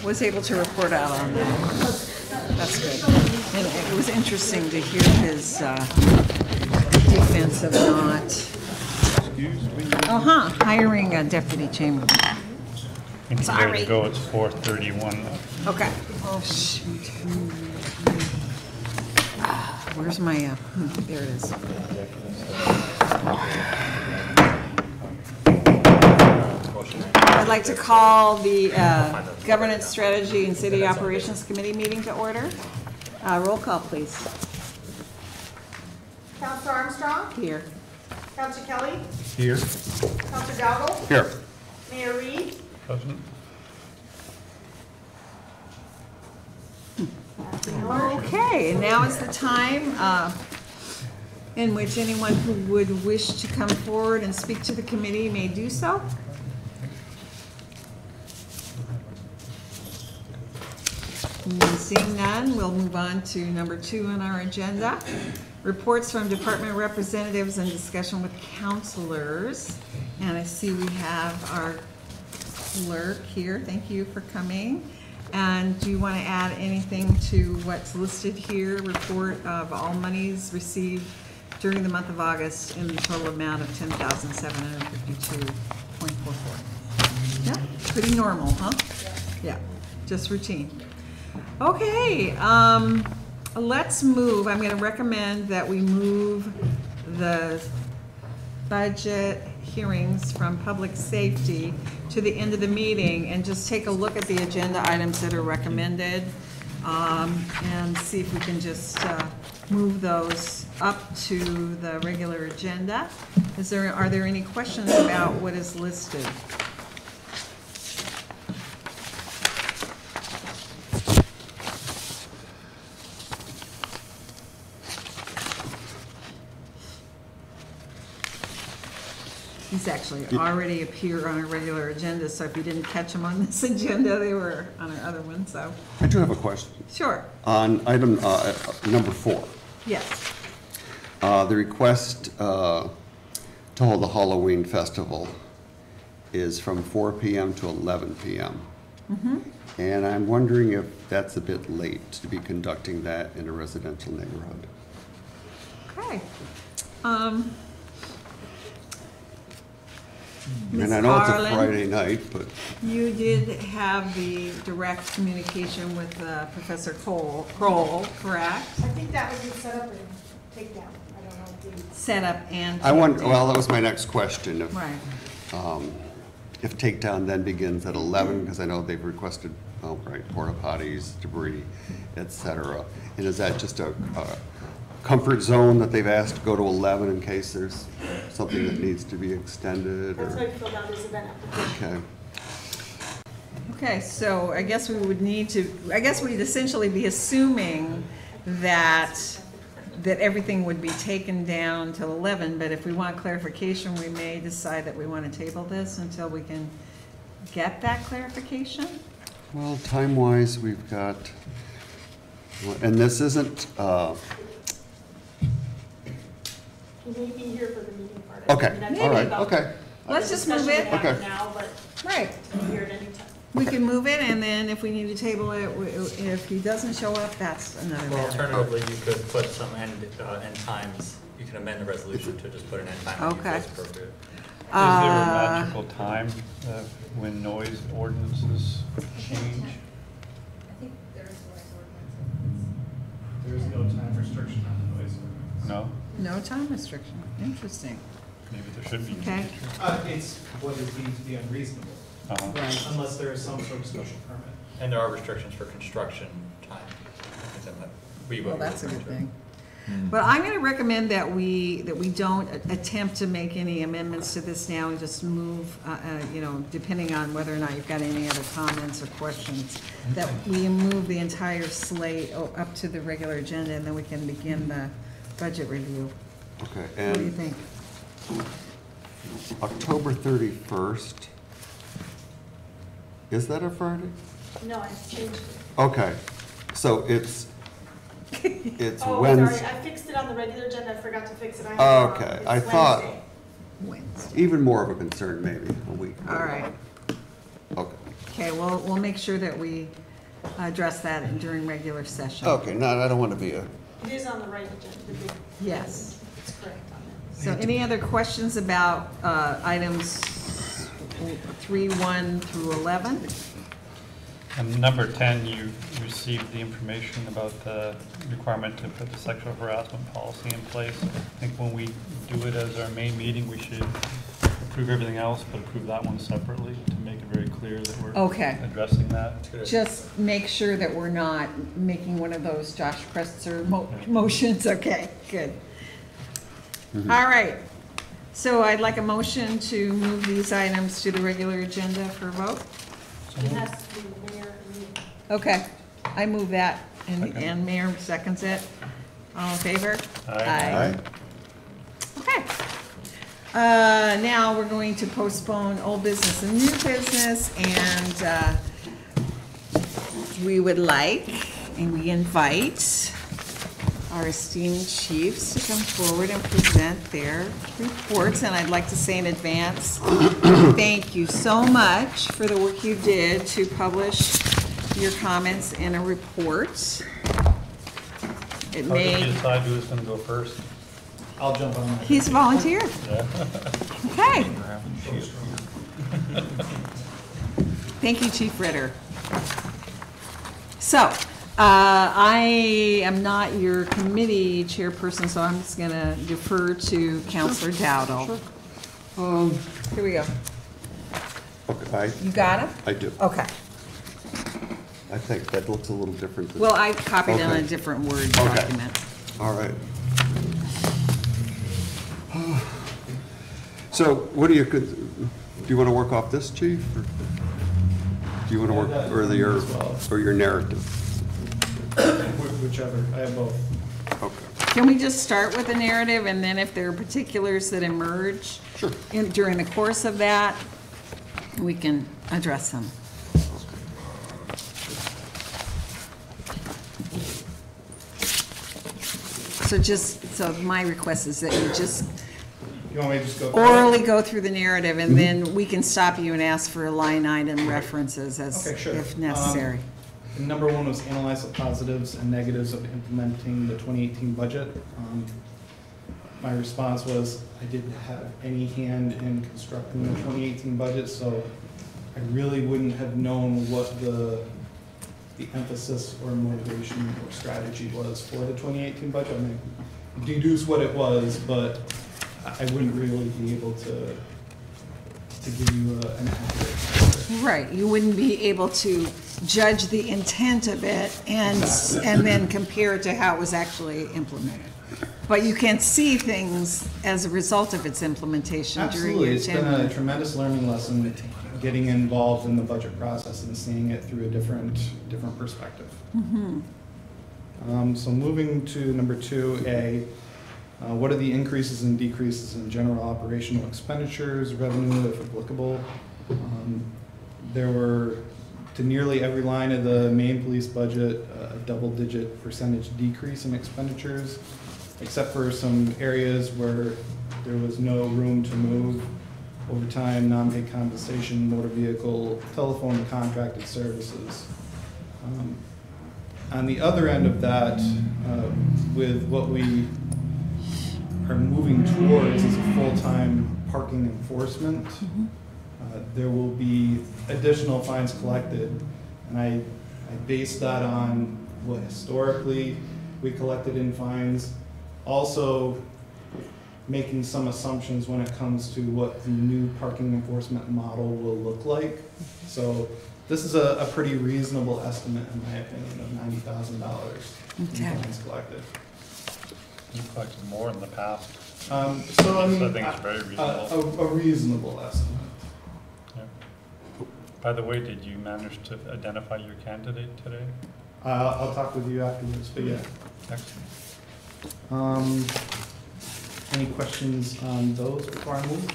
was able to report out on that. That's good. And it was interesting to hear his defense of not hiring a deputy chamberlain. Sorry. To go. It's 4:31. Okay. Oh shoot. Where's my? There it is. I'd like to call the Governance Strategy and City Operations Committee meeting to order. Roll call, please. Councilor Armstrong? Here. Councilor Kelly? Here. Councilor Dowdle? Here. Mayor Reed? Present. Okay, and now is the time in which anyone who would wish to come forward and speak to the committee may do so. Seeing none, we'll move on to number 2 on our agenda. Reports from department representatives and discussion with counselors. And I see we have our clerk here. Thank you for coming. And do you want to add anything to what's listed here? Report of all monies received during the month of August in the total amount of $10,752.44. Yeah, pretty normal, huh? Yeah, just routine. Okay, let's move. I'm going to recommend that we move the budget hearings from public safety to the end of the meeting and just take a look at the agenda items that are recommended and see if we can just move those up to the regular agenda. Are there any questions about what is listed? These actually already appear on our regular agenda, so if you didn't catch them on this agenda, they were on our other one, so. I do have a question. Sure. On item number 4. Yes. The request to hold the Halloween festival is from 4 p.m. to 11 p.m. Mm-hmm. And I'm wondering if that's a bit late to be conducting that in a residential neighborhood. Okay. And I know it's a Friday night, but... You did have the direct communication with Professor Kroll, correct? I think that was the setup and takedown. I don't know if the... Setup and I wonder, well, that was my next question. If, right. If takedown then begins at 11, because I know they've requested, oh, right, porta potties, debris, etc. And is that just a comfort zone that they've asked to go to 11 in case there's something that needs to be extended? That's why I filled out this event application. Okay. Okay, so I guess we would need to, I guess we'd essentially be assuming that everything would be taken down till 11, but if we want clarification, we may decide that we want to table this until we can get that clarification. Well, time-wise, we've got, and this isn't, He may be here for the meeting part. okay, I all right, okay. Let's just move it. Okay. Now, but Right. here at any time. We can move it, and then if we need to table it, if he doesn't show up, that's another Well, matter. alternatively, you could put some end times. You can amend the resolution to just put an end time when you feel Okay. it's appropriate. Is there a magical time when noise ordinances change? I think there's noise ordinance. There is no time restriction on the noise ordinance. No? No time restriction. Interesting. Maybe there should be. Okay. It's what is deemed to be unreasonable, Right. unless there is some sort of special permit. And there are restrictions for construction time. Well, that's a good thing. But I'm going to recommend that we don't attempt to make any amendments to this now and just move, you know, depending on whether or not you've got any other comments or questions, that we move the entire slate up to the regular agenda, and then we can begin the budget review. Okay, What do you and think? October 31st, is that a Friday? No, I changed it. Okay, so it's Oh, Wednesday. sorry, I fixed it on the regular agenda. I forgot to fix it. Okay, I thought- Wednesday. Wednesday. Even more of a concern maybe, a week. All right. Okay. Okay, we'll make sure that we address that during regular session. Okay, no, I don't want to be a, It is on the right agenda, the big. Yes. It's correct on that. So any other questions about items 3.1 through 11? And number 10, you received the information about the requirement to put the sexual harassment policy in place. I think when we do it as our main meeting, we should approve everything else, but approve that one separately to make it very clear that we're Okay. addressing that. Just make sure that we're not making one of those Josh Presser motions. Okay, good. All right. So I'd like a motion to move these items to the regular agenda for vote. It has to be the mayor and me. Okay, I move that, Second. and Mayor seconds it. All in favor? Aye. Okay. Now we're going to postpone old business and new business, and we would like, and we invite our esteemed chiefs to come forward and present their reports, and I'd like to say in advance, thank you so much for the work you did to publish your comments in a report. It How did you made, decide who was going to go first? I'll jump on that. he's volunteered. Yeah. Okay. Thank you, Chief Ritter. So, I am not your committee chairperson, so I'm just gonna defer to Counselor Dowdle. Here we go. okay, You got it? I do. Okay. I think that looks a little different than. Well, I copied on a Okay. different Word Okay. document. All right. So what do you want to work off this, chief? Or do you want to work, or your narrative? Whichever, I have both. Okay. Can we just start with the narrative, and then if there are particulars that emerge Sure. during the course of that, we can address them? So my request is that you just You want me to just go? through it? orally go through the narrative, and then we can stop you and ask for line item references as, Okay, sure. if necessary. Number one was analyze the positives and negatives of implementing the 2018 budget. My response was, I didn't have any hand in constructing the 2018 budget, so I really wouldn't have known what the emphasis or motivation or strategy was for the 2018 budget. I mean, deduce what it was, but I wouldn't really be able to give you an accurate answer. Right, you wouldn't be able to judge the intent of it and then compare it to how it was actually implemented. But you can see things as a result of its implementation during your Absolutely, it's been a tenure. tremendous learning lesson, getting involved in the budget process and seeing it through a different perspective. So moving to number 2A, what are the increases and decreases in general operational expenditures, revenue if applicable? There were, to nearly every line of the main police budget, a double-digit percentage decrease in expenditures, except for some areas where there was no room to move: overtime, non-paid compensation, motor vehicle, telephone, and contracted services. On the other end of that, with what we are moving towards as a full-time parking enforcement, there will be additional fines collected. And I base that on what historically we collected in fines, also making some assumptions when it comes to what the new parking enforcement model will look like. So this is a pretty reasonable estimate, in my opinion, of $90,000 in Okay. fines collected. You collected more in the past. So I mean, So I think it's very reasonable. a reasonable estimate. Yeah. By the way, did you manage to identify your candidate today? I'll talk with you afterwards, but yeah. Excellent. Any questions on those before I move?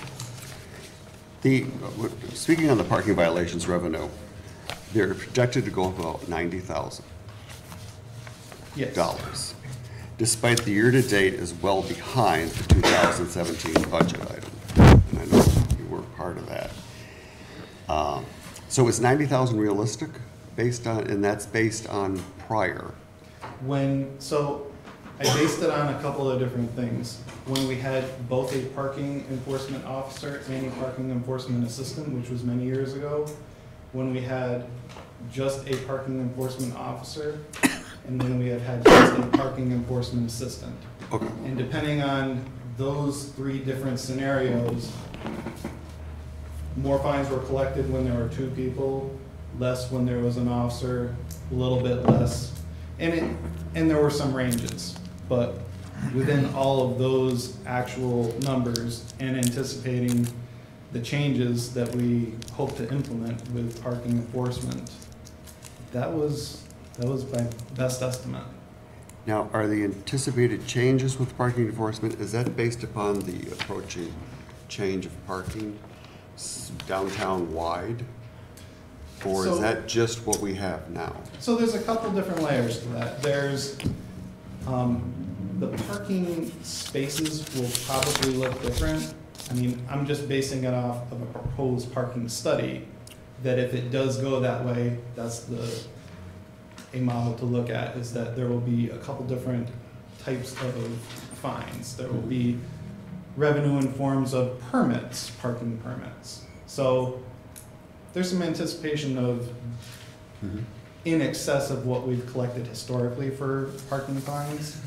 Speaking on the parking violations revenue, they're projected to go up about $90,000. Yes. Despite the year-to-date is well behind the 2017 budget item. And I know you were part of that. So is 90,000 realistic based on, and that's based on prior? So I based it on a couple of different things. When we had both a parking enforcement officer and a parking enforcement assistant, which was many years ago, when we had just a parking enforcement officer, and when we had just a parking enforcement assistant. Okay. And depending on those three different scenarios, more fines were collected when there were two people, less when there was an officer, a little bit less. And there were some ranges, but within all of those actual numbers and anticipating the changes that we hope to implement with parking enforcement, that was my best estimate. Now, are the anticipated changes with parking enforcement, is that based upon the approaching change of parking downtown wide? Or is So- that just what we have now? So there's a couple different layers to that. There's, the parking spaces will probably look different. I mean, I'm just basing it off of a proposed parking study, that if it does go that way, that's a model to look at, is that there will be a couple different types of fines. There will be revenue in forms of permits, parking permits. So there's some anticipation of in excess of what we've collected historically for parking fines.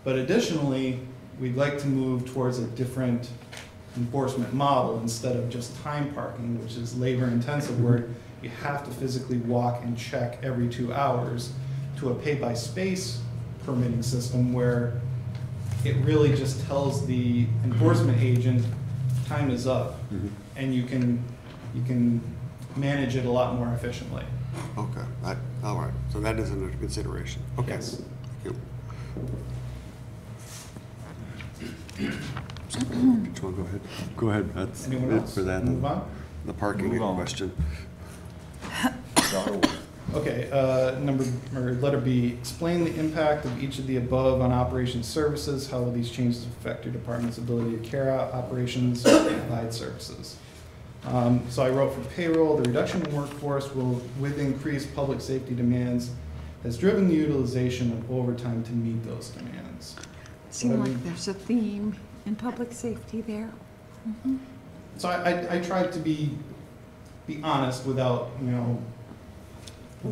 But additionally, we'd like to move towards a different enforcement model instead of just time parking, which is labor intensive, where you have to physically walk and check every 2 hours, to a pay by space permitting system where it really just tells the enforcement agent time is up, and you can manage it a lot more efficiently. Okay, all right, so that is under consideration. Okay. Yes. Thank you. Did you want to go ahead? Go ahead, that's Anyone it else? for that. Move on? The parking Move on. question. Okay, letter B, explain the impact of each of the above on operations services. How will these changes affect your department's ability to carry out operations and provide services? So I wrote for payroll, the reduction in workforce will, with increased public safety demands, has driven the utilization of overtime to meet those demands. Seems like there's a theme in public safety there. So I tried to be honest without,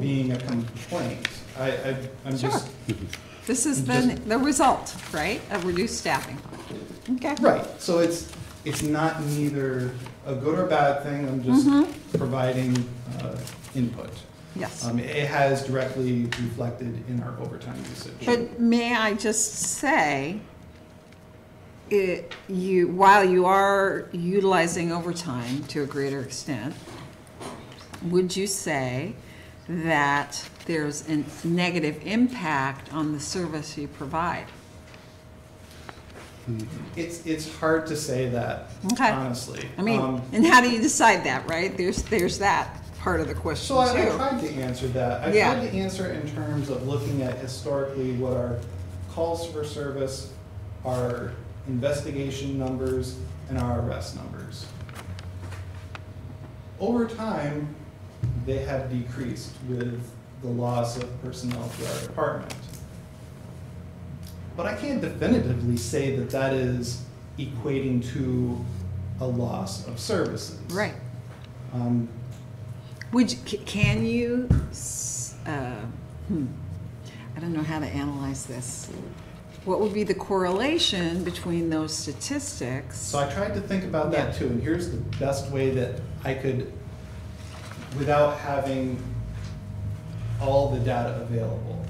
being a complaint. I'm Sure. just, This is the result, right, of reduced staffing. Okay. right, so it's not neither a good or bad thing, I'm just providing input. Yes. It has directly reflected in our overtime usage. But may I just say, while you are utilizing overtime to a greater extent, would you say that there's a negative impact on the service you provide? It's hard to say that, Okay. honestly. I mean, and how do you decide that, right? There's that part of the question So I too. tried to answer that. I Yeah. tried to answer in terms of looking at historically what our calls for service, our investigation numbers, and our arrest numbers. Over time, they have decreased with the loss of personnel to our department. But I can't definitively say that that is equating to a loss of services. Right. Can you, I don't know how to analyze this. What would be the correlation between those statistics? So I tried to think about that too, and here's the best way that I could, without having all the data available.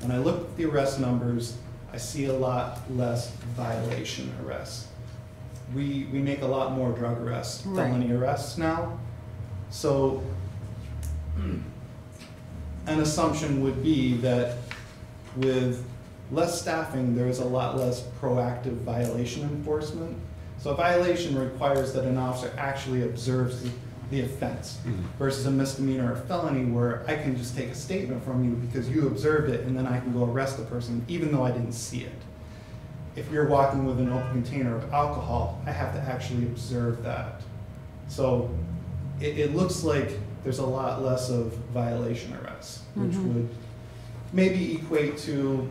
When I look at the arrest numbers, I see a lot less violation arrests. We make a lot more drug arrests, Right. felony arrests now. So an assumption would be that with less staffing, there's a lot less proactive violation enforcement. So a violation requires that an officer actually observes the offense versus a misdemeanor or felony where I can just take a statement from you because you observed it and then I can go arrest the person even though I didn't see it. If you're walking with an open container of alcohol, I have to actually observe that. So it looks like there's a lot less of violation arrests, which Mhm. would maybe equate to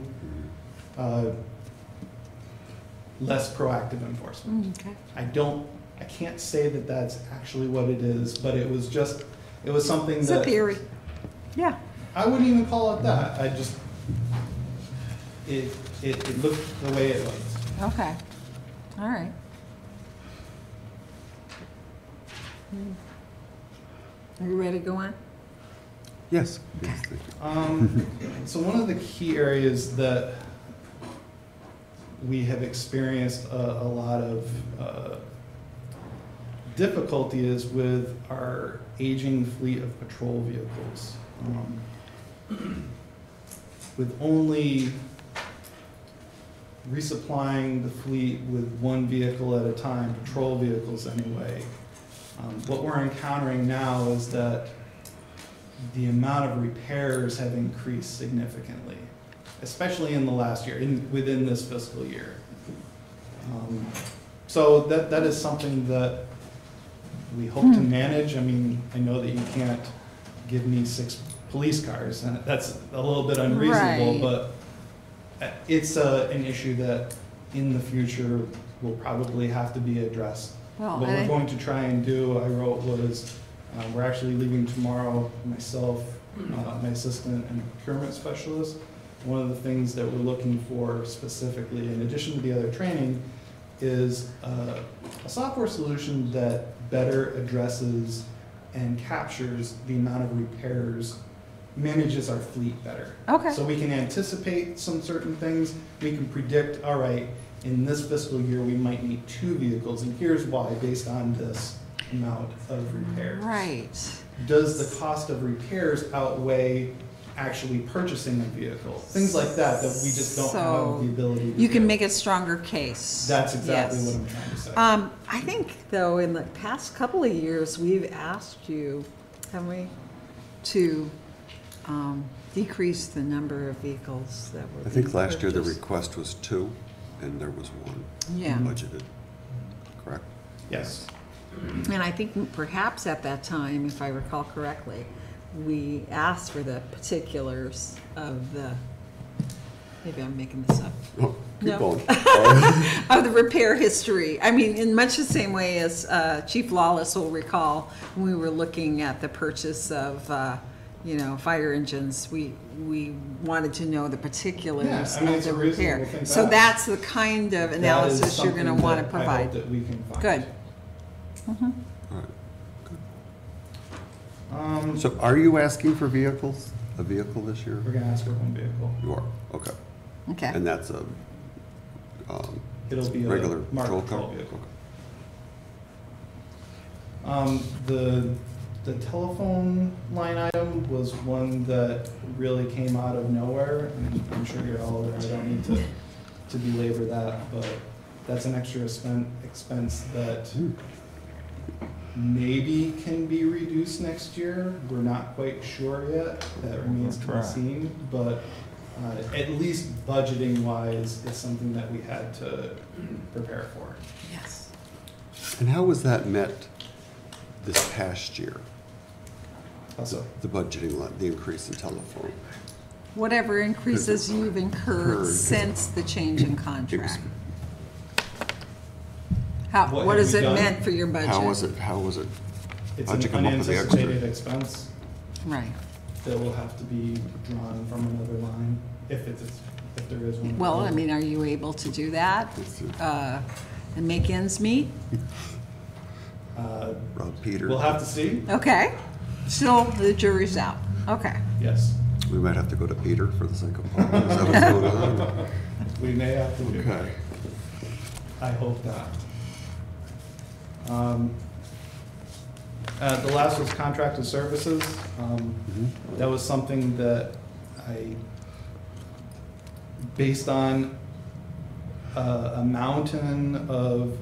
less proactive enforcement. Okay. I can't say that that's actually what it is, but it was something It's that. a theory. Yeah. I wouldn't even call it that. It looked the way it looked. Okay. All right. Are you ready to go on? Yes. Yes, thank you. So one of the key areas that we have experienced a lot of difficulty is with our aging fleet of patrol vehicles. With only resupplying the fleet with one vehicle at a time, patrol vehicles anyway, what we're encountering now is that the amount of repairs have increased significantly, especially in the last year, within this fiscal year. So that is something that we hope to manage. I mean, I know that you can't give me 6 police cars, and that's a little bit unreasonable, Right. but it's an issue that in the future will probably have to be addressed. Well, What and we're I- going to try and do, I wrote, was we're actually leaving tomorrow, myself, my assistant, and procurement specialist. One of the things that we're looking for specifically, in addition to the other training, is a software solution that better addresses and captures the amount of repairs, manages our fleet better. Okay. So we can anticipate some certain things. We can predict, all right, in this fiscal year, we might need 2 vehicles, and here's why, based on this amount of repairs. Right. Does the cost of repairs outweigh actually purchasing a vehicle? Things like that we just don't have the ability to You can do. make a stronger case. That's exactly Yes. what I'm trying to say. I think, though, in the past couple of years, we've asked you, haven't we, to decrease the number of vehicles that were I think being last year the purchased. request was 2, and there was 1 Yeah. budgeted, correct? Yes. And I think perhaps at that time, if I recall correctly, we asked for the particulars of the, maybe I'm making this up, Oh, keep No. going. of the repair history. I mean, in much the same way as Chief Lawless will recall, when we were looking at the purchase of, fire engines, we wanted to know the particulars Yeah, I mean, of it's the a reasonable repair. thing to So ask. that's the kind of That is analysis you're gonna something wanna that I provide. hope that we can find. Good. All right. So are you asking for vehicles, a vehicle this year? We're gonna ask for 1 vehicle. You are, okay. Okay. And that's a It'll be a regular marked patrol patrol car? vehicle. Okay. The telephone line item was one that really came out of nowhere, and I'm sure you're all aware, I don't need to belabor that, but that's an extra expense that maybe can be reduced next year. We're not quite sure yet, that remains to be seen, but at least budgeting wise, it's something that we had to prepare for. Yes. And how was that met this past year? Also, The budgeting, the increase in telephone? Whatever increases you've incurred Incurred. since the change in contract. What What have has we it done? meant for your budget? How was it? it's How'd an you come up with the extra? unanticipated expense Right. that will have to be drawn from another line, if there is one. Well, I mean, are you able to do that and make ends meet? Rob Peter? We'll have to see, Okay. Still, the jury's out. Okay. yes. We might have to go to Peter for the sake of Paul. Is that what's going on? We may have to do that. Okay. I hope not. The last was contracted services. That was something that based on a mountain of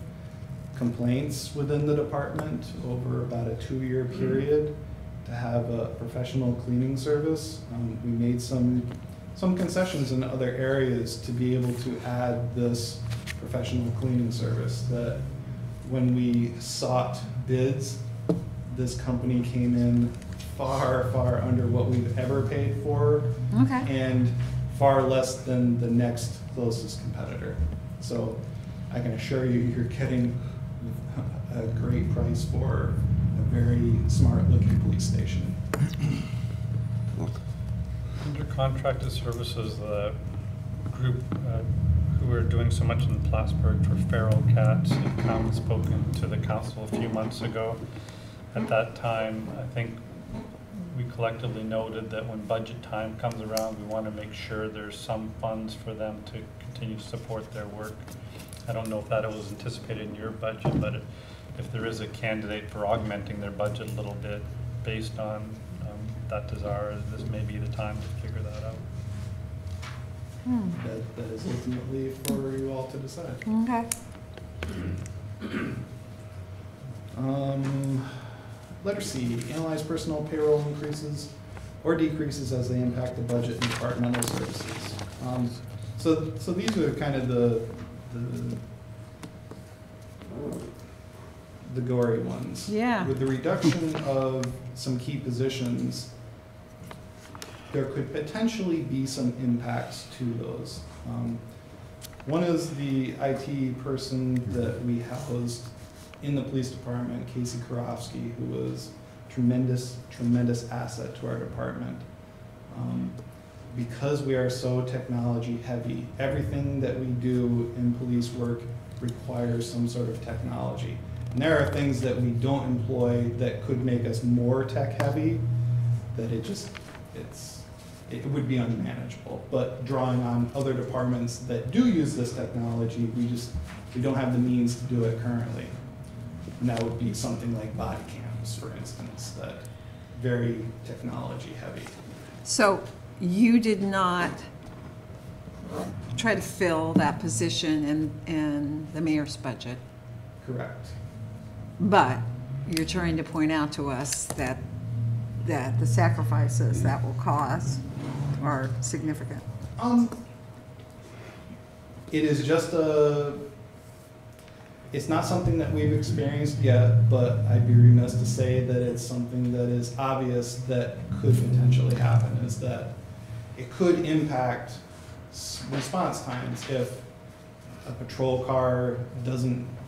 complaints within the department over about a 2-year period to have a professional cleaning service. We made some concessions in other areas to be able to add this professional cleaning service, that when we sought bids, this company came in far, far under what we've ever paid for, Okay. and far less than the next closest competitor. So I can assure you, you're getting a great price for a very smart-looking police station. Under contracted services, the group who are doing so much in Plattsburgh for feral cats had come and spoken to the council a few months ago. At that time, I think we collectively noted that when budget time comes around, we want to make sure there's some funds for them to continue to support their work. I don't know if that was anticipated in your budget, but if there is a candidate for augmenting their budget a little bit based on that desire, this may be the time to figure that out. That is ultimately for you all to decide. Okay. Letter C, analyze personnel payroll increases or decreases as they impact the budget and departmental services. So these are kind of the gory ones. Yeah. With the reduction of some key positions, there could potentially be some impacts to those. One is the IT person that we housed in the police department, Casey Karofsky, who was tremendous asset to our department. Because we are so technology heavy, everything that we do in police work requires some sort of technology. And there are things that we don't employ that could make us more tech heavy, that it would be unmanageable. But drawing on other departments that do use this technology, we don't have the means to do it currently. And that would be something like body cams, for instance, that very technology heavy. So you did not try to fill that position in the mayor's budget, Correct. but you're trying to point out to us that the sacrifices that will cause are significant. It is just it's not something that we've experienced yet, but I'd be remiss to say that it's something that is obvious that could potentially happen, is that it could impact response times if a patrol car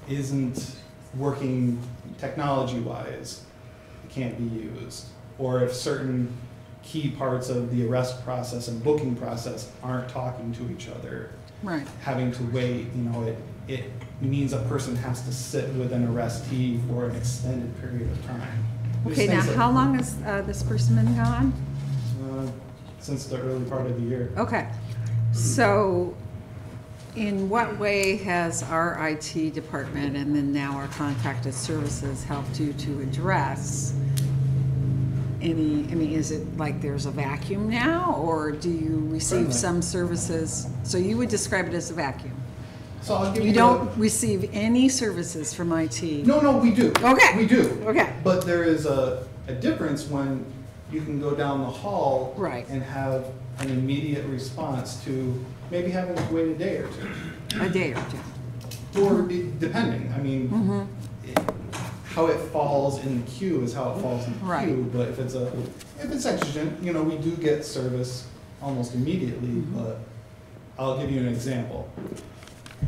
isn't working technology-wise, it can't be used. Or if certain key parts of the arrest process and booking process aren't talking to each other, Right. having to wait, it means a person has to sit with an arrestee for an extended period of time. Okay, now how long has this person been gone? Since the early part of the year. Okay, so in what way has our IT department and then now our contracted services helped you to address is it like there's a vacuum now, or do you receive Certainly. some services? So you would describe it as a vacuum? So I'll give You don't receive any services from IT? No, we do. Okay. We do. Okay. But there is a difference when you can go down the hall Right. and have an immediate response to maybe having to wait a day or two. A day or two? Or depending, how it falls in the queue is how it falls in the Right. queue. But if it's exigent, we do get service almost immediately. But I'll give you an example.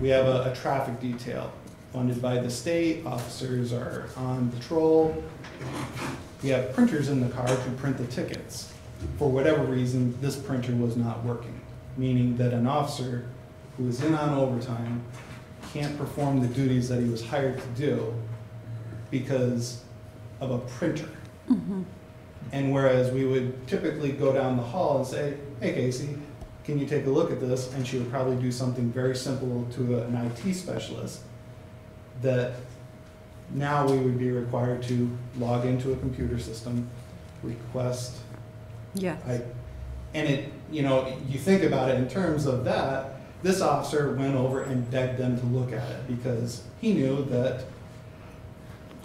We have a traffic detail funded by the state. Officers are on patrol. We have printers in the car to print the tickets. For whatever reason, this printer was not working, meaning that an officer who is in on overtime can't perform the duties that he was hired to do because of a printer. And whereas we would typically go down the hall and say, hey, Casey, can you take a look at this? And she would probably do something very simple to an IT specialist, that now we would be required to log into a computer system, request. Yeah. You think about it in terms of that, this officer went over and begged them to look at it because he knew that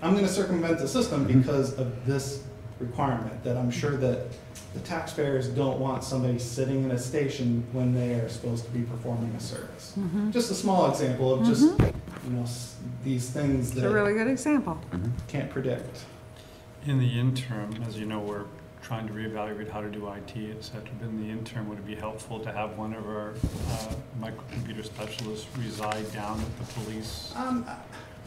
I'm going to circumvent the system because of this requirement, that I'm sure that the taxpayers don't want somebody sitting in a station when they are supposed to be performing a service. Just a small example of just, these things It's a that really good example. can't predict. In the interim, as you know, we're trying to reevaluate how to do IT, et cetera. But in the interim, would it be helpful to have one of our microcomputer specialists reside down at the police I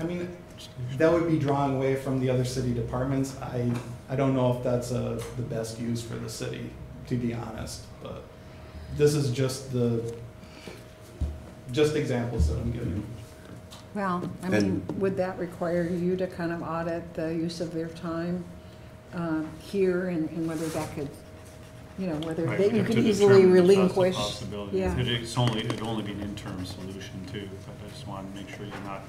mean, station? that would be drawing away from the other city departments. I don't know if that's the best use for the city, to be honest, but this is just examples that I'm giving. Well, I mean, would that require you to kind of audit the use of their time here and whether that could, you know, whether Right, they- we'd you have could to easily determine if that's a relinquish? possibility. Yeah. It'd only be an interim solution too, but I just want to make sure you're not,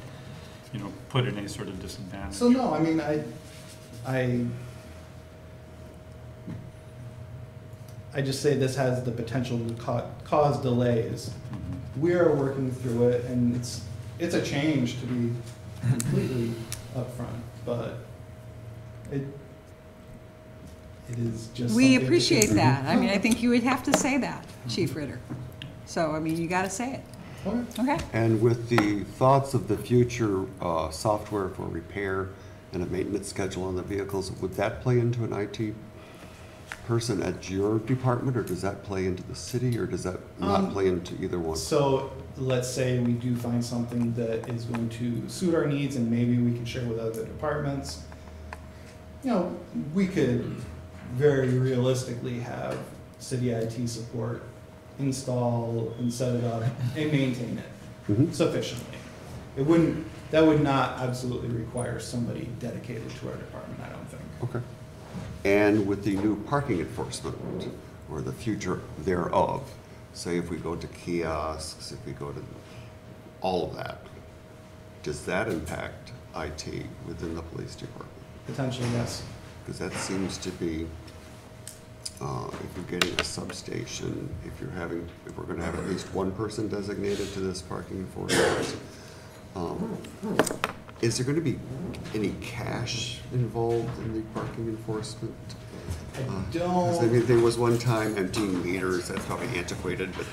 you know, put in any sort of disadvantage. So no, I mean, I just say this has the potential to cause delays. Mhm. We are working through it, and it's a change to be completely upfront, but it is just. We something to appreciate take- that. I mean, I think you would have to say that, Chief Ritter. So, I mean, you gotta say it. Okay. Okay? And with the thoughts of the future software for repair and a maintenance schedule on the vehicles, would that play into an IT person at your department, or does that play into the city, or does that not play into either one? So let's say we do find something that is going to suit our needs and maybe we can share with other departments. You know, we could very realistically have city IT support install and set it up and maintain it Mhm. sufficiently. That would not absolutely require somebody dedicated to our department, I don't think. Okay. And with the new parking enforcement, or the future thereof, say if we go to kiosks, if we go to all of that, does that impact IT within the police department? Potentially, yes. Because that seems to be, if you're getting a substation, if we're gonna have at least one person designated to this parking enforcement, is there gonna be any cash involved in the parking enforcement? I 'Cause I mean, don't, there was one time emptying meters, that's probably antiquated, but,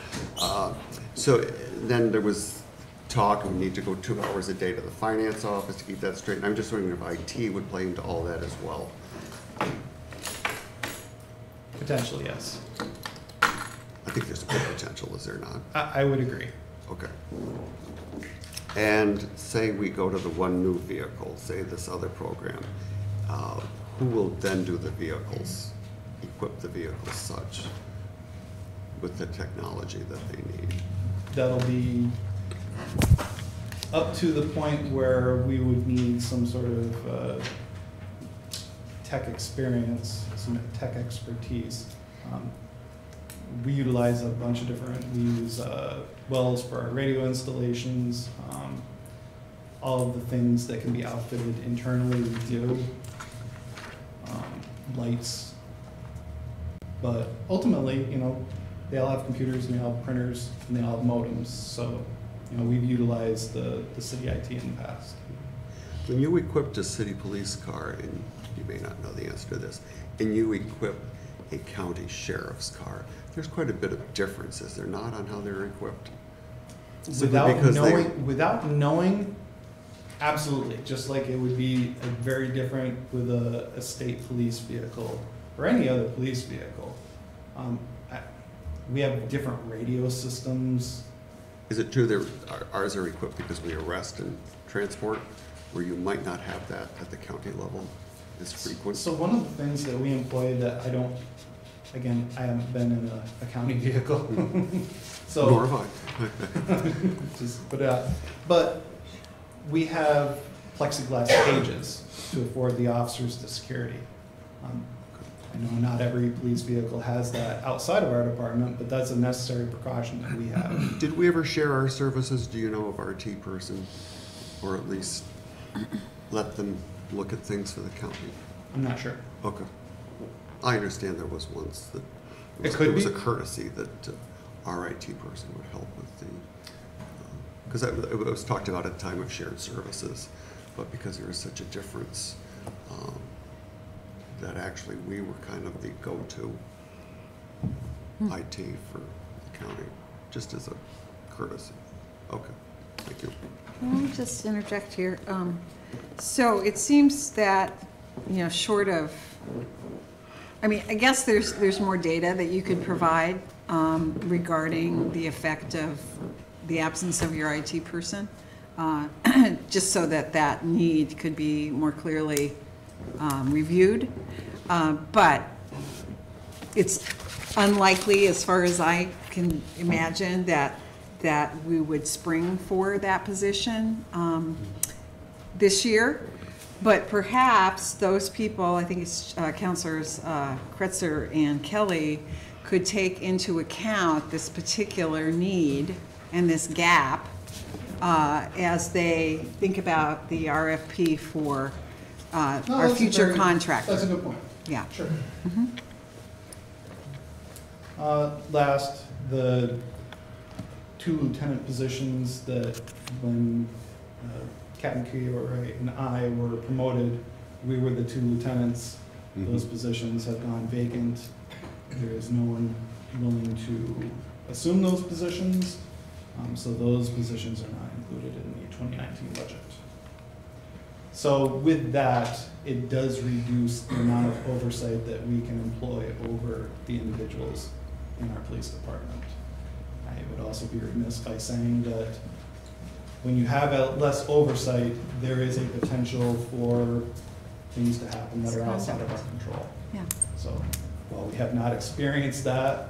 so then there was talk, we need to go 2 hours a day to the finance office to keep that straight, and I'm just wondering if IT would play into all that as well. potentially, yes. I think there's good potential, is there not? I would agree. Okay. And say we go to the one new vehicle, say this other program, who will then do the vehicles, equip the vehicles such with the technology that they need? That'll be up to the point where we would need some sort of tech experience, some tech expertise. We utilize a bunch of we use wells for our radio installations, all of the things that can be outfitted internally we do, lights. But ultimately, you know, they all have computers and they all have printers and they all have modems, so, you know, we've utilized the city IT in the past. When you equipped a city police car, and you may not know the answer to this, and you equip a county sheriff's car, there's quite a bit of difference, is there not, on how they're equipped? Simply Without knowing, absolutely, just like it would be very different with a state police vehicle or any other police vehicle. We have different radio systems. Is it true that ours are equipped because we arrest and transport, where you might not have that at the county level as frequent? So one of the things that we employ that again, I haven't been in a county vehicle. So. Nor have I. Just put it out. But we have plexiglass cages to afford the officers the security. I know not every police vehicle has that outside of our department, but that's a necessary precaution that we have. Did we ever share our services, do you know, of our T person? Or at least let them look at things for the county? I'm not sure. Okay. I understand there was once that It could it was be. a courtesy that our IT person would help with the, because it was talked about at the time of shared services, but because there was such a difference, that actually we were kind of the go-to IT for the county, just as a courtesy. Okay, thank you. Let me just interject here. So it seems that short of, I mean, I guess there's more data that you could provide regarding the effect of the absence of your IT person, just so that need could be more clearly reviewed. But it's unlikely, as far as I can imagine, that we would spring for that position this year. But perhaps those people, I think it's Councilors Kretzer and Kelly, could take into account this particular need and this gap as they think about the RFP for our future contractor. That's a good point. Yeah. Sure. Last, the 2 lieutenant positions that when Captain Kiyori and I were promoted, we were the 2 lieutenants. Those positions have gone vacant. There is no one willing to assume those positions, so those positions are not included in the 2019 budget. So with that, it does reduce the amount of oversight that we can employ over the individuals in our police department. I would also be remiss by saying that when you have less oversight, there is a potential for things to happen that are outside of our control. Yeah. So while we have not experienced that,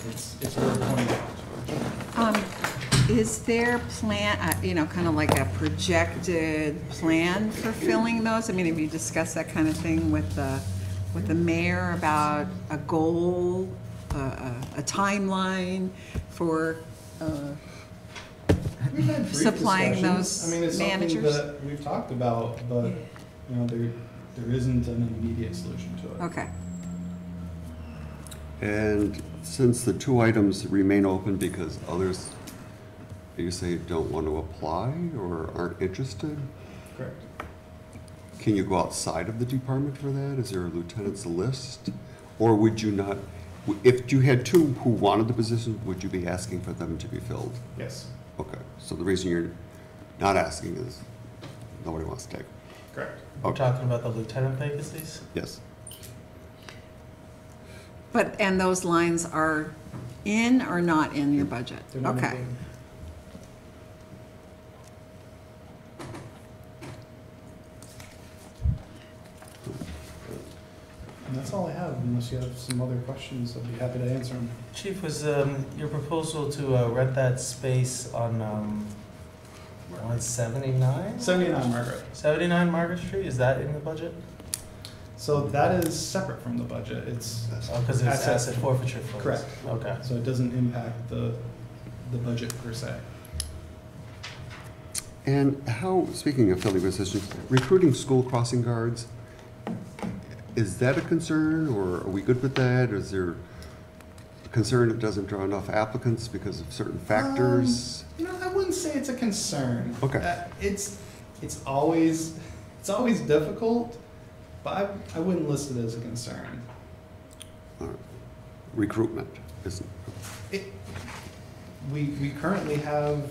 it's worth pointing out. Is there plan, kind of like a projected plan for filling those? I mean, have you discussed that kind of thing with the mayor about a goal, a timeline for We've had brief supplying discussions. those I mean, it's managers? something that we've talked about, but there isn't an immediate solution to it. Okay. And since the 2 items remain open because others, you say, don't want to apply or aren't interested, Correct. can you go outside of the department for that? Is there a lieutenant's list? Or would you not, if you had 2 who wanted the position, would you be asking for them to be filled? Yes. Okay, so the reason you're not asking is nobody wants to take. Correct. We're talking about the lieutenant vacancies? Yes. And those lines are in or not in your budget? They're not Okay. included. And that's all I have, unless you have some other questions, I'd be happy to answer them. Chief, was your proposal to rent that space on 79? 79 Margaret. 79 Margaret Street, is that in the budget? So that is separate from the budget. It's Because it's asset forfeiture funds. Correct. Okay. So it doesn't impact the budget per se. And how, speaking of filling positions, recruiting school crossing guards, is that a concern, or are we good with that? Is there a concern it doesn't draw enough applicants because of certain factors? I wouldn't say it's a concern. Okay. It's always difficult, but I wouldn't list it as a concern. Recruitment isn't. We currently have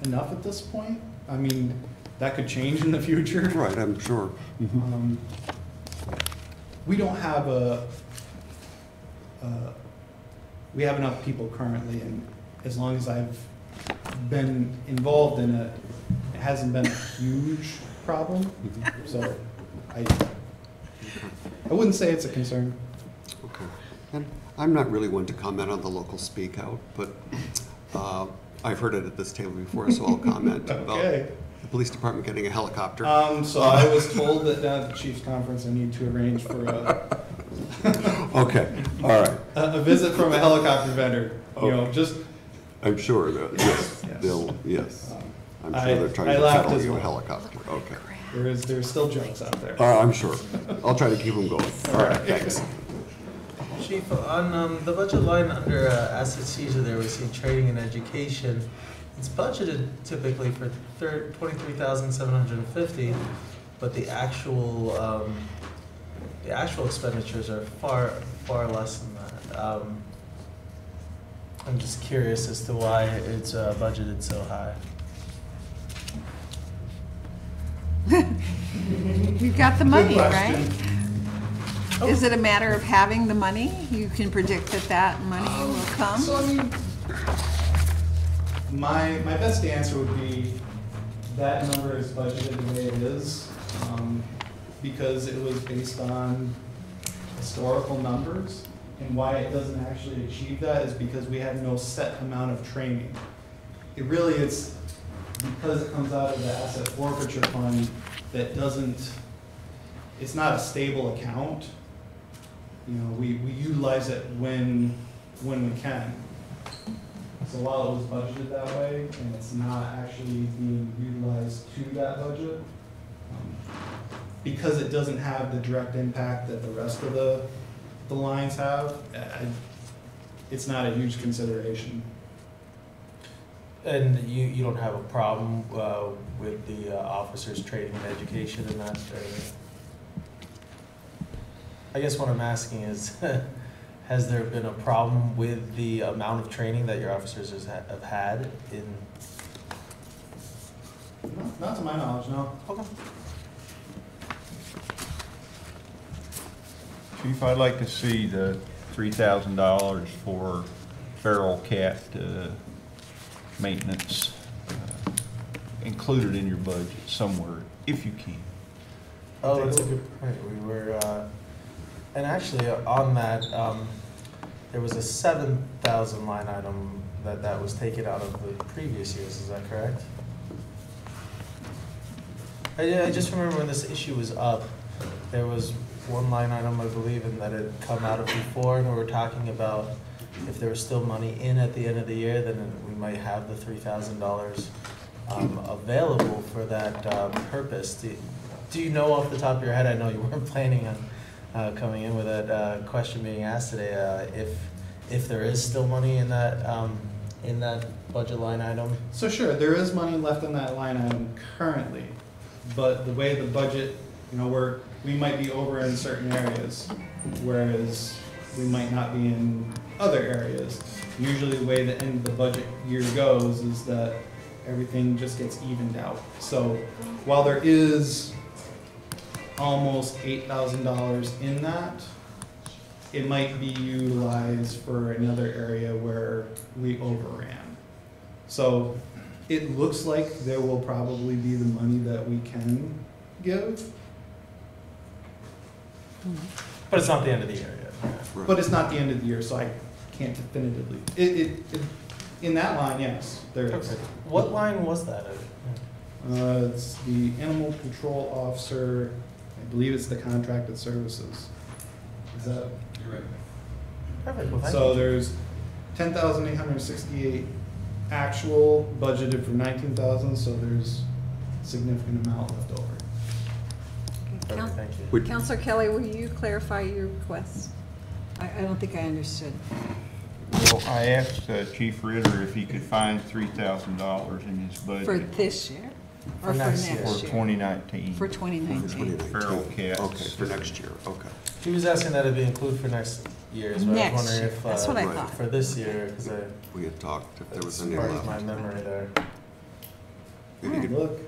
enough at this point. I mean, that could change in the future. Right, I'm sure. We don't have we have enough people currently, and as long as I've been involved in it, it hasn't been a huge problem. So I wouldn't say it's a concern. Okay. And I'm not really one to comment on the local speak out, but I've heard it at this table before, so I'll comment about Okay. the police department getting a helicopter. So I was told that down at the Chiefs Conference I need to arrange for Okay, all right. a visit from a helicopter vendor. Just I'm sure that, yes, Yes. yes. I'm I- sure they're trying I to laughed peddle as you a well. helicopter. Okay. there's still jokes out there. I'm sure. I'll try to keep them going. All right, thanks. Chief, on the budget line under asset seizure there, we see training and education. It's budgeted typically for $23,750, but the actual expenditures are far less than that. I'm just curious as to why it's budgeted so high. You've got the money, Good right? question. Is it a matter of having the money? You can predict that that money will come? So, I mean, my best answer would be that number is budgeted the way it is, because it was based on historical numbers. And why it doesn't actually achieve that is because we have no set amount of training. It really is because it comes out of the asset forfeiture fund that doesn't, it's not a stable account. You know, we utilize it when we can. So while it was budgeted that way, and it's not actually being utilized to that budget, because it doesn't have the direct impact that the rest of the lines have, it's not a huge consideration. And you don't have a problem with the officers' training and education in that area? I guess what I'm asking is, has there been a problem with the amount of training that your officers have had in? Not to my knowledge, no. Okay. Chief, I'd like to see the $3,000 for feral cat maintenance included in your budget somewhere, if you can. Oh, that's a good point. We were, and actually on that, there was a 7,000 line item that was taken out of the previous years. Is that correct? I just remember when this issue was up, there was one line item, I believe, and that had come out of before, and we were talking about if there was still money in at the end of the year, then we might have the $3,000 available for that purpose. Do you know off the top of your head, I know you weren't planning on coming in with that question being asked today, if there is still money in that budget line item? So sure, there is money left in that line item currently, but the way the budget, you know, we might be over in certain areas, whereas we might not be in other areas. Usually the way the end of the budget year goes is that everything just gets evened out. So while there is almost $8,000 in that, it might be utilized for another area where we overran. So it looks like there will probably be the money that we can give. But it's not the end of the year yet. But it's not the end of the year, so I can't definitively. In that line, yes, there is. Okay. What line was that? It's the animal control officer, I believe it's the contracted services. Is that? You're right. Perfect, well, thank So you. there's 10,868 actual, budgeted for 19,000, so there's a significant amount left over. Perfect, thank you. Would- Counselor Kelly, will you clarify your request? I don't think I understood. Well, I asked Chief Ritter if he could find $3,000 in his budget. For this year? Or for next next year. year? For 2019. For 2019. Feral cats. Okay, for next year, okay. He was asking that it be included for next year as well. I was Next wondering year, if, that's what I Right. thought. for this year, because We had talked if there was it's any part of my left. memory there. Maybe you could, Look,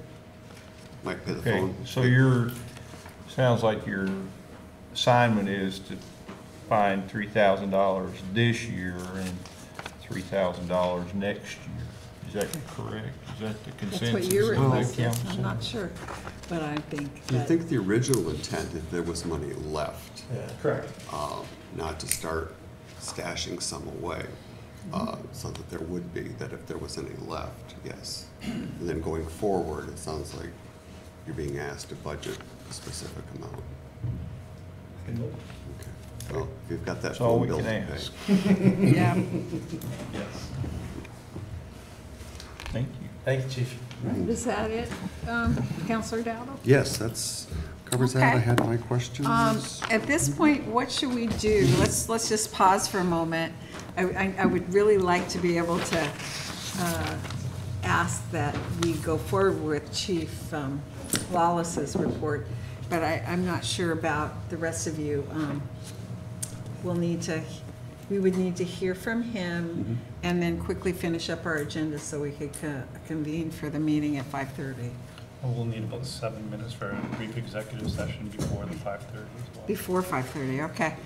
might pay the Okay, phone. so sounds like your assignment is to find $3,000 this year and $3,000 next year. Is that correct? Is that the That's consensus what you of the requested. council? I'm not sure, but I think You that. think the original intent, if there was money left, Yeah. correct. not to start stashing some away, so that there would be, that if there was any left, yes. And then going forward, it sounds like you're being asked to budget a specific amount. And look. Okay. Well, if you've got that That's all phone we bill can to ask. pay. Yeah. Yes. Thank you. Thank you, Chief. Is that it, Counselor Dowdle? Yes, that's, covers that. I Okay. had my questions. At this point, what should we do? Let's just pause for a moment. I would really like to be able to ask that we go forward with Chief Lawless's report, but I'm not sure about the rest of you. We would need to hear from him and then quickly finish up our agenda so we could convene for the meeting at 5:30. We'll need about 7 minutes for a brief executive session before the 5:30 as well. Before 5:30, okay.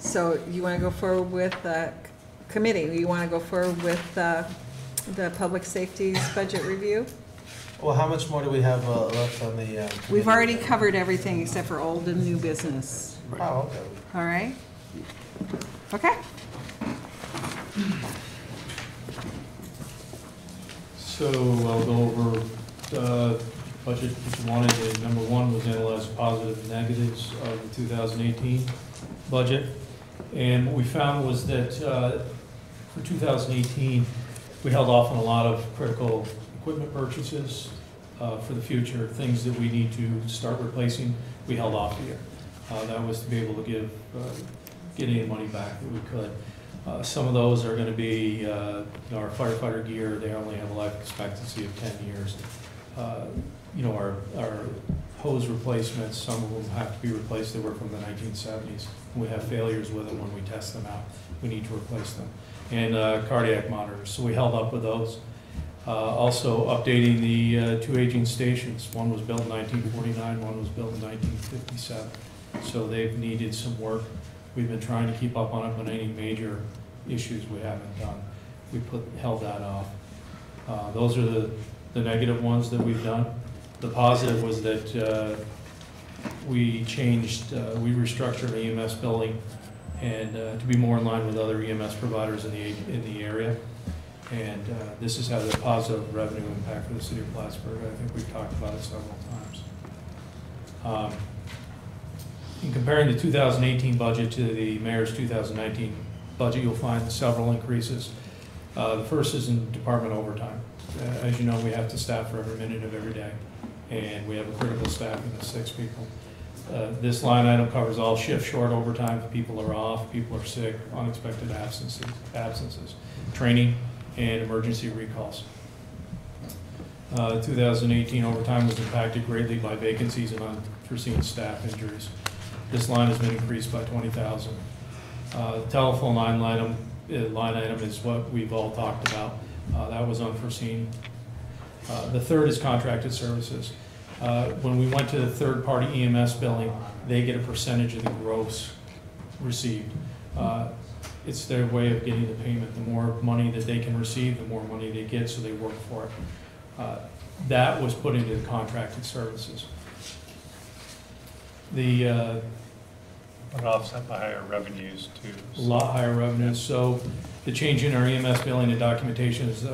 So you want to go forward with committee? You want to go forward with the public safety's budget review? Well, how much more do we have left on the? We've already covered everything except for old and new business. Oh, okay. All right? Okay. So I'll go over the budget if you wanted. Number one was analyze positives and negatives of the 2018 budget. And what we found was that for 2018, we held off on a lot of critical equipment purchases for the future, things that we need to start replacing. We held off here. That was to be able to get any money back that we could. Some of those are going to be our firefighter gear. They only have a life expectancy of 10 years. Our hose replacements, some of them have to be replaced. They were from the 1970s. We have failures with them when we test them out. We need to replace them. And cardiac monitors. So we held up with those. Also updating the two aging stations. One was built in 1949, one was built in 1957. So they've needed some work. We've been trying to keep up on it, but any major issues we haven't done. We held that off. Those are the negative ones that we've done. The positive was that we restructured the EMS building and to be more in line with other EMS providers in the area. And this has had a positive revenue impact for the city of Plattsburgh. I think we've talked about it several times. In comparing the 2018 budget to the mayor's 2019 budget, you'll find several increases. The first is in department overtime. As you know, we have to staff for every minute of every day, and we have a critical staffing of 6 people. This line item covers all shift short overtime if people are off, people are sick, unexpected absences, training, and emergency recalls. 2018 overtime was impacted greatly by vacancies and unforeseen staff injuries. This line has been increased by $20,000. The telephone line item is what we've all talked about. That was unforeseen. The third is contracted services. When we went to the third-party EMS billing, they get a percentage of the gross received. It's their way of getting the payment. The more money that they can receive, the more money they get, so they work for it. That was put into the contracted services. But offset by higher revenues too. A lot higher revenues. So the change in our EMS billing and documentation is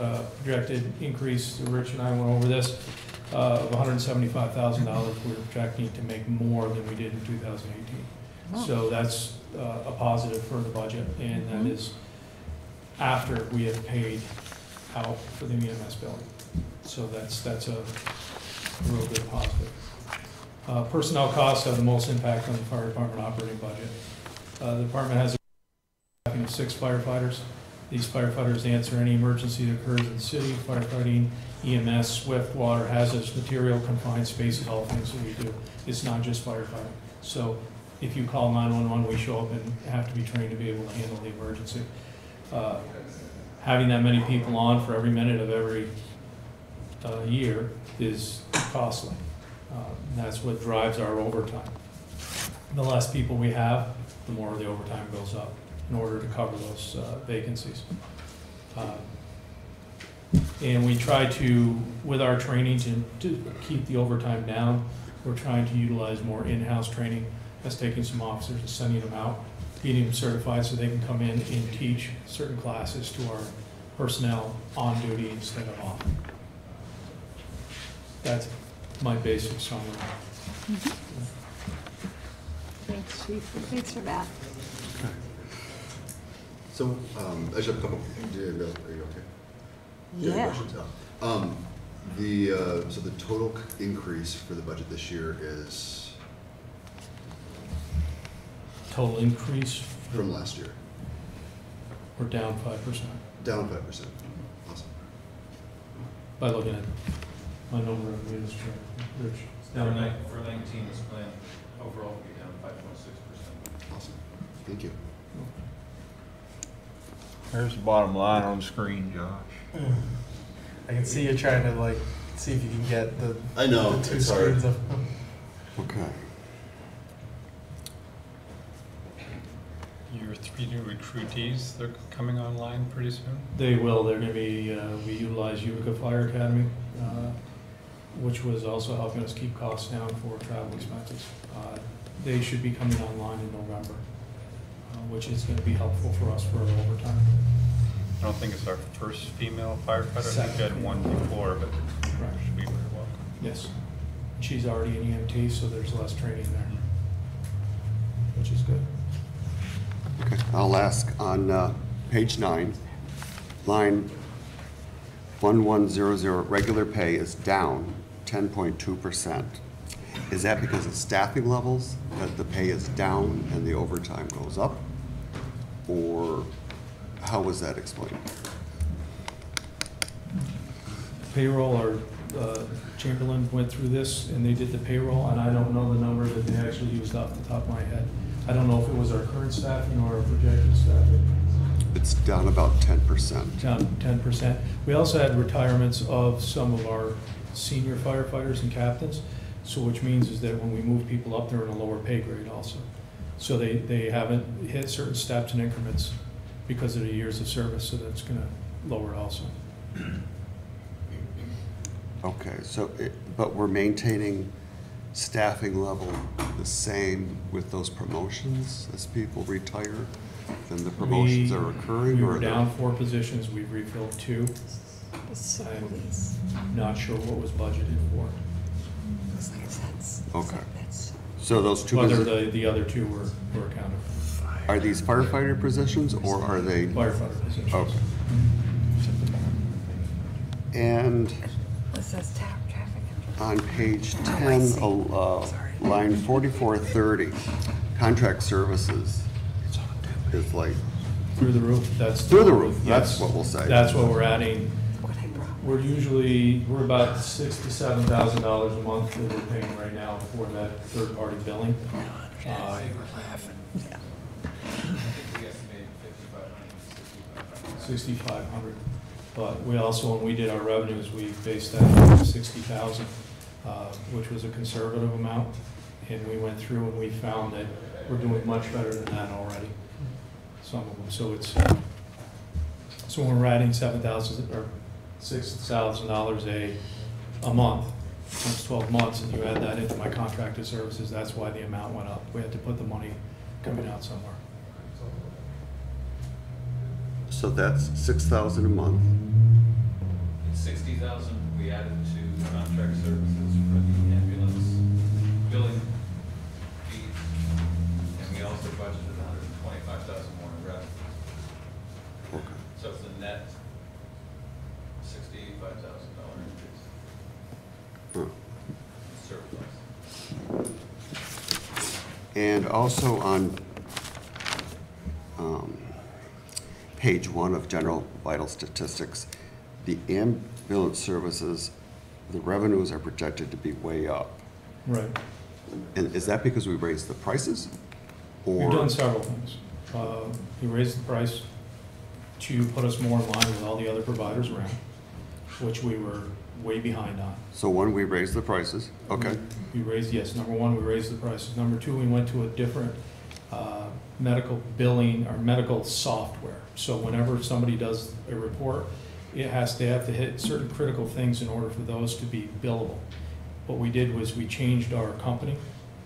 projected increase. Rich and I went over this of $175,000. We're projecting to make more than we did in 2018. Wow. So that's a positive for the budget, and that is after we have paid out for the EMS billing. So that's a real good positive. Personnel costs have the most impact on the fire department operating budget. The department has a staffing of 6 firefighters. These firefighters answer any emergency that occurs in the city, firefighting, EMS, SWIFT, water, hazardous material, confined spaces, all things that we do. It's not just firefighting. So if you call 911, we show up and have to be trained to be able to handle the emergency. Having that many people on for every minute of every year is costly. That's what drives our overtime. The less people we have, the more the overtime goes up in order to cover those vacancies. And we try to, with our training, to keep the overtime down. We're trying to utilize more in-house training. That's taking some officers and sending them out, getting them certified so they can come in and teach certain classes to our personnel on duty instead of off. That's my basic summary. Thanks, Chief. Thanks for that. So, I just have a couple, are you okay? Yeah. Questions? So the total increase for the budget this year is? Total increase? From last year. We're down 5%. Down 5%. Awesome. By looking at my number of units, Rich. For 19, this plan overall will be down 5.6%. Awesome. Thank you. There's the bottom line on the screen, Josh. I can see you trying to like See if you can get the. I know, the two it's hard. screens of. Okay. Your 3 new recruitees, they're coming online pretty soon? They will, they're gonna be, we utilize Utica Fire Academy, which was also helping us keep costs down for travel expenses. They should be coming online in November, which is gonna be helpful for us for overtime. I don't think it's our first female firefighter. I think we had one before, but Right. should be very welcome. Yes. She's already an EMT, so there's less training there, which is good. Okay, I'll ask on page 9, line 1100, regular pay is down 10.2%. Is that because of staffing levels, that the pay is down and the overtime goes up? Or how was that explained? Payroll, our Chamberlain went through this, and they did the payroll, and I don't know the number that they actually used off the top of my head. I don't know if it was our current staffing or our projected staffing. It's down about 10%. Down 10%. We also had retirements of some of our senior firefighters and captains, so which means is that when we move people up, they're in a lower pay grade also. So they haven't hit certain steps and increments because of the years of service, so that's gonna lower it also. Okay, so, but we're maintaining staffing level the same with those promotions as people retire? Then the promotions are occurring? We or were they're- down 4 positions, we've refilled 2. I'm not sure what was budgeted for. Okay. So those two, Whether the other 2 were accounted for. are these firefighter positions or are they? Firefighter positions. Okay. And on page 10, line 4430, contract services is like, Through the roof, that's. Through the roof, that's yes. what we'll say. That's what we're adding. We're about $6,000 to $7,000 a month that we're paying right now for that third-party billing. We estimated 6,500. But we also, when we did our revenues, we based that on 60,000, which was a conservative amount. And we went through and we found that we're doing much better than that already, some of them. So it's, so when we're adding $7,000 or $6,000 a month, times 12 months, and you add that into my contracted services, that's why the amount went up. We had to put the money coming out somewhere. so that's 6,000 a month. It's 60,000 we added to contract services for the ambulance billing fees. And we also budgeted 125,000 more in revenue. Okay. So it's a net $65,000 increase. Huh. Surplus. And also on page 1 of general vital statistics, the ambulance services, the revenues are projected to be way up. Right. And is that because we raised the prices? Or We've done several things. We raised the price to put us more in line with all the other providers around, which we were way behind on. So one, we raised the prices, okay. We raised, yes, number 1, we raised the prices. Number 2, we went to a different medical billing or medical software. So whenever somebody does a report, they have to hit certain critical things in order for those to be billable. What we did was we changed our company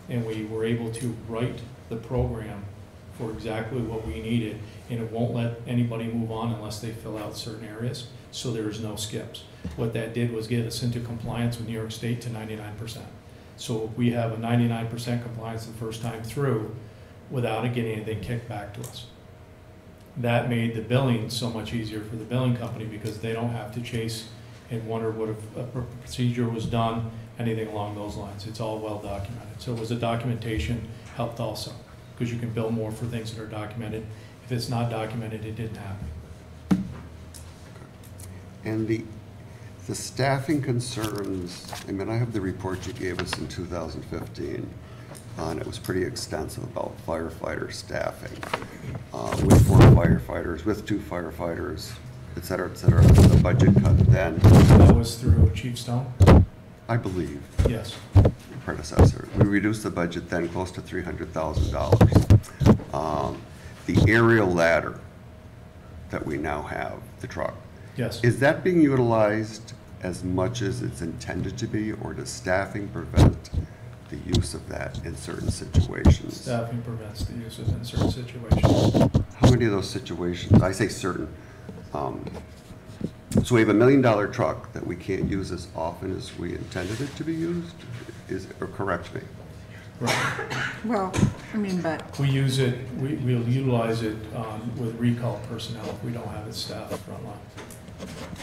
and we were able to write the program for exactly what we needed, and it won't let anybody move on unless they fill out certain areas, so there's no skips. What that did was get us into compliance with New York State to 99%. So we have a 99% compliance the first time through without it getting anything kicked back to us. That made the billing so much easier for the billing company because they don't have to chase and wonder what if a procedure was done, anything along those lines. It's all well documented. So it was a documentation helped also, because you can bill more for things that are documented. If it's not documented, it didn't happen. And the staffing concerns, I mean, I have the report you gave us in 2015, and it was pretty extensive about firefighter staffing, with 4 firefighters, with 2 firefighters, et cetera, et cetera. The budget cut then. That was through Chief Stone. I believe, Yes. predecessor. We reduced the budget then close to $300,000. The aerial ladder that we now have, the truck, Yes. is that being utilized as much as it's intended to be, or does staffing prevent the use of that in certain situations? Staffing prevents the use of it in certain situations. How many of those situations, I say certain, so we have $1 million truck that we can't use as often as we intended it to be used? Or correct me? Right. Well, I mean, but, We use it, we'll utilize it with recall personnel if we don't have it staffed frontline.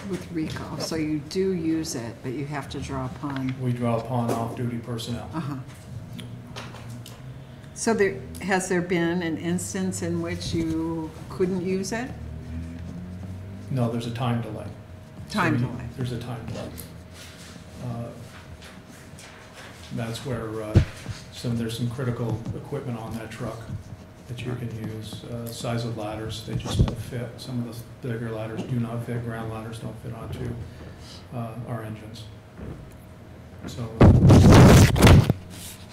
with recall, so you do use it, but you have to draw upon, We draw upon off-duty personnel. uh-huh. So has there been an instance in which you couldn't use it? No, there's a time delay. Time So delay. There's a time delay. That's where there's some critical equipment on that truck that you can use. Size of ladders, they just don't fit. Some of the bigger ladders do not fit, ground ladders don't fit onto our engines. So,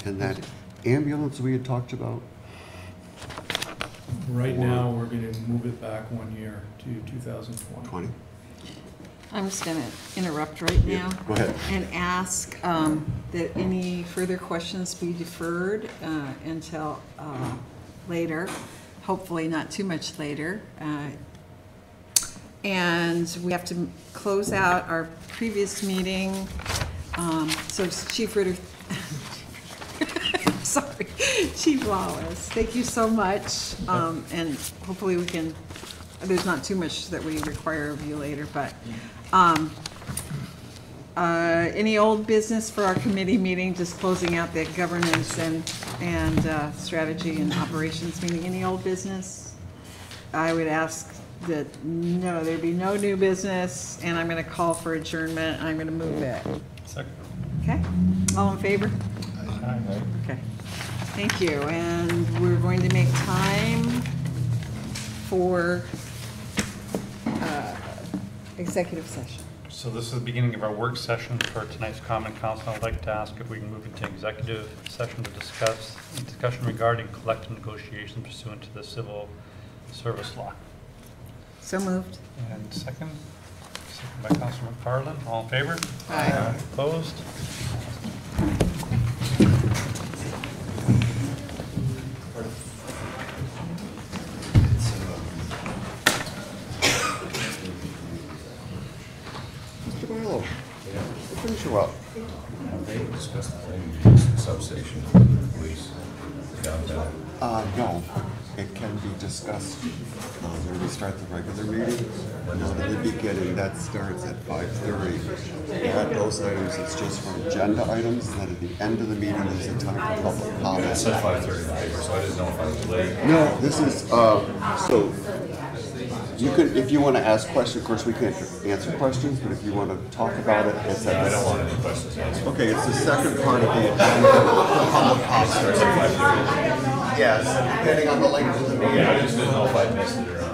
And that ambulance we had talked about, right now, we're gonna move it back 1 year to 2020. 20? I'm just gonna interrupt right now. Go ahead. And ask that any further questions be deferred until later, hopefully not too much later. And we have to close out our previous meeting. So Chief Ritter, sorry, Chief Wallace, thank you so much. And hopefully we can, there's not too much that we require of you later, but any old business for our committee meeting, just closing out the governance and strategy and operations meeting. Any old business? I would ask that no, there'd be no new business, and I'm going to call for adjournment. I'm going to move it. Second. Okay? All in favor? Okay. Thank you. And we're going to make time for executive session. So this is the beginning of our work session for tonight's Common Council. I'd like to ask if we can move into executive session to discuss discussion regarding collective negotiations pursuant to the civil service law. So moved. And second by Councilor McFarland. All in favor? Aye. Opposed? Mr. Milo, what brings you up? They discussed the thing, substation, police, downtown. No, it can be discussed when we start the regular meeting. In the beginning, that starts at 5:30. Add those items, it's just for agenda items, and then at the end of the meeting, there's a time for public It comment. said 5:30 in the paper, so I didn't know if I was late. No, this is, so, you could, if you want to ask questions, of course, we can't answer questions, but if you want to talk about it, it's at I don't want any questions answered. Okay, it's the second part of the agenda for public comment. Starts at 5:30. Yes, depending on the length of the meeting. Yeah, I just didn't know if I missed it or not.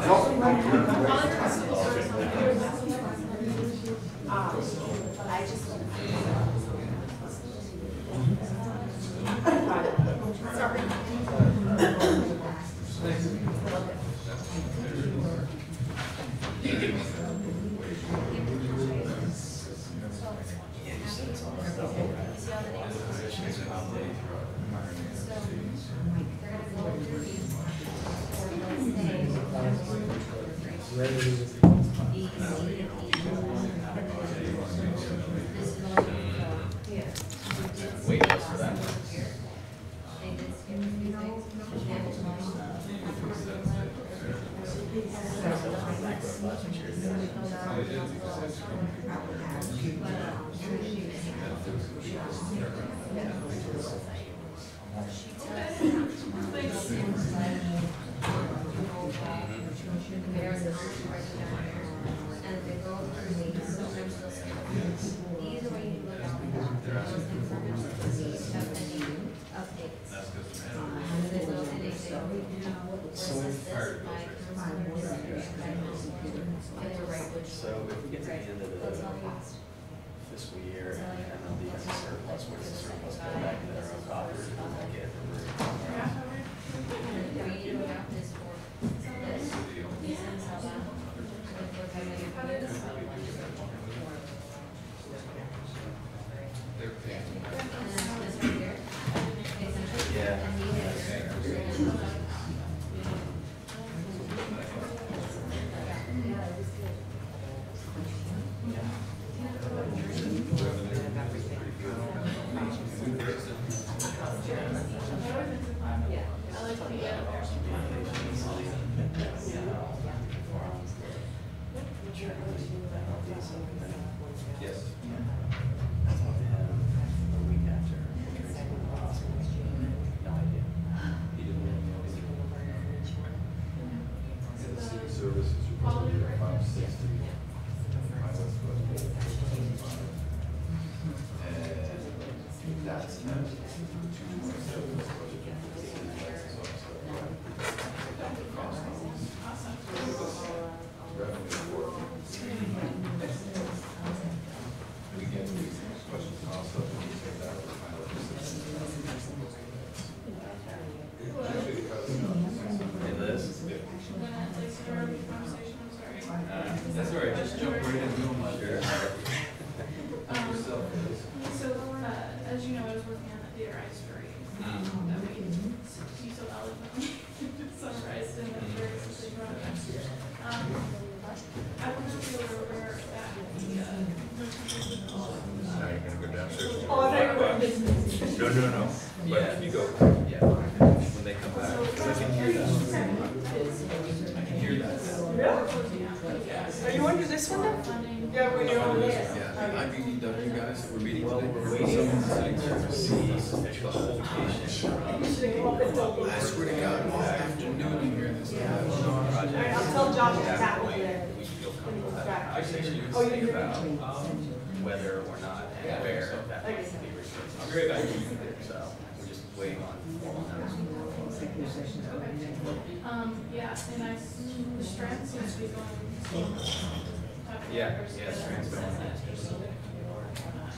fiscal year, and there'll be a surplus, where the surplus go back into their own coffers, and then they get. That's all right, just jump right into them, As you know, I was working on the theater story that we, you so eloquently summarized in the very succinct run. I don't know if you were aware that Now you're gonna go downstairs. Oh, I thought you were No. Yeah, But you go. yeah, when they come back, 'cause I can hear that. I can hear that. Are you under this one now? Yeah, when you're on this. Yeah, IBDW guys that we're meeting today, someone's sitting there to see the whole patient. I swear to God, all afternoon you hear this. Project. I'll tell Josh to That tap point, it. we feel comfortable having a conversation Oh, to you think hear about me? whether or not and where that might be researched. I'll be right back. So, we're just waiting on formal notice. Yeah, and the strand seems to be going. Yeah, strands going. I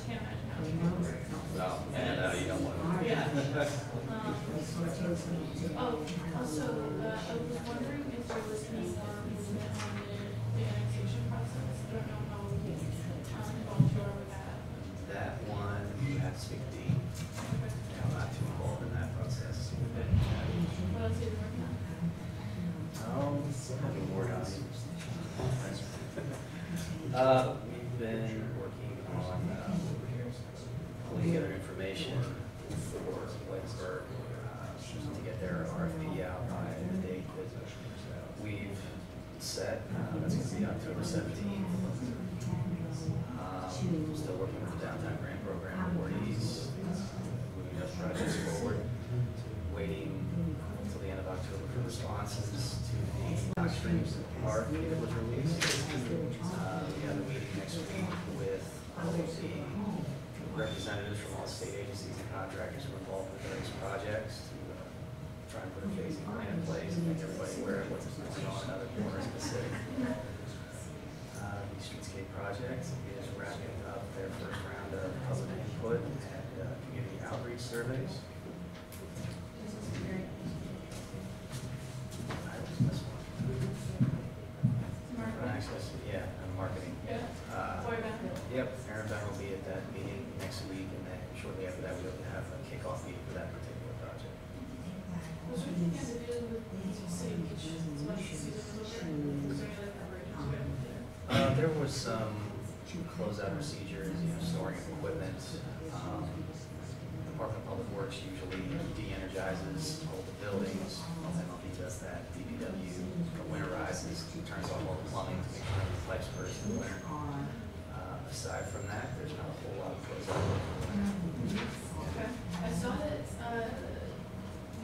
can't imagine how she can work. Well, and you don't want to. Yeah. Also, I was wondering if there was any more movement on the annexation process. I don't know how involved you are with that. That one, you have to speak to Dean. I'm not too involved in that process. What else are you working on? Having more on it. We've been working on pulling together information for Plattsburgh to get their RFP out by the date that we've set. That's going to be October 17th. Still working with the downtown grant program awardees, moving those projects forward. Waiting until the end of October for responses to the Streams RFP that was released. We have a meeting next week with all of the representatives from all state agencies and contractors who are involved in various projects to try and put a phasing plan in place and make everybody aware of what's going on in other corners of the city. The Streetscape project is wrapping up their first round of public input and community outreach surveys. Marketing. Yep, Aaron Ben will be at that meeting next week, and then shortly after that, we hope to have a kickoff meeting for that particular project. Was there anything to do with the city beach as much as season was over? Was there any preparations you had to do? There was some closeout procedures, storing of equipment. Department of Public Works usually de-energizes all the buildings. MLB does that. DPW winterizes, turns off all the plumbing to make sure the pipes burst in the winter. Aside from that, there's not a whole lot of closeout. Okay. I saw that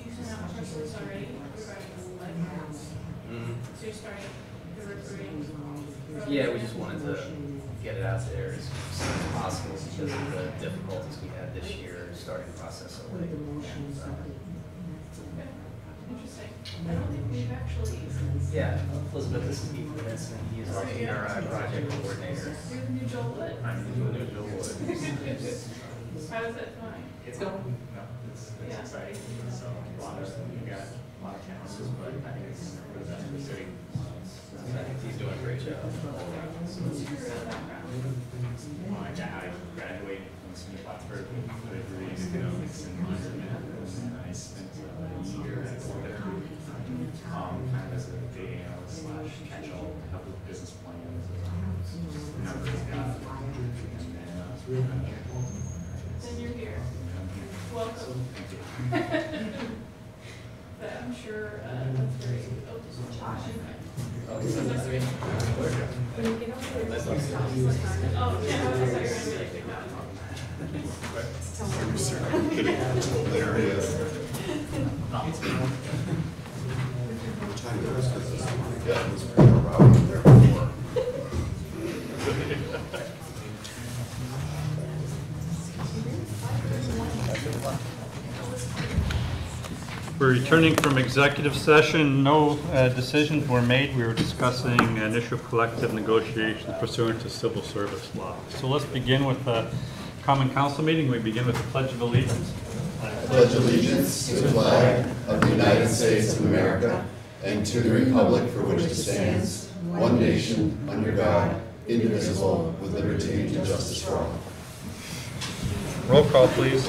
you sent out press release already regarding the lighthouse. So you're starting the recruiting. Yeah, we just wanted to get it out there as soon as possible because of the difficulties we had this year starting the process so late. Interesting. interesting. I don't think we've actually. Yeah, Elizabeth, this is Keith Vincent. He is our project coordinator. You're the new Joel Wood. I'm the new Joel Wood. How is that going? It's going. No, it's exciting. So we got a lot of challenges, but I think it's for the best for the city. I think he's doing a great job. What's your background? I graduated from SUNY Plattsburgh with a degree in economics and management, and I spent a year at Plattsburgh, kind of as a data analyst slash catch-all, help with business plans, numbers guy, and then Then you're here. Welcome. But I'm sure that's very open to challenging. Oh, yeah, I thought you were going to be like, There he is. Time goes, 'cause yeah, it was pretty rowdy there before. We're returning from executive session. No decisions were made. We were discussing initial collective negotiations pursuant to civil service law. So let's begin with the common council meeting. We begin with the Pledge of Allegiance. I pledge allegiance to the flag of the United States of America and to the republic for which it stands, one nation, under God, indivisible, with liberty and justice for all. Roll call, please.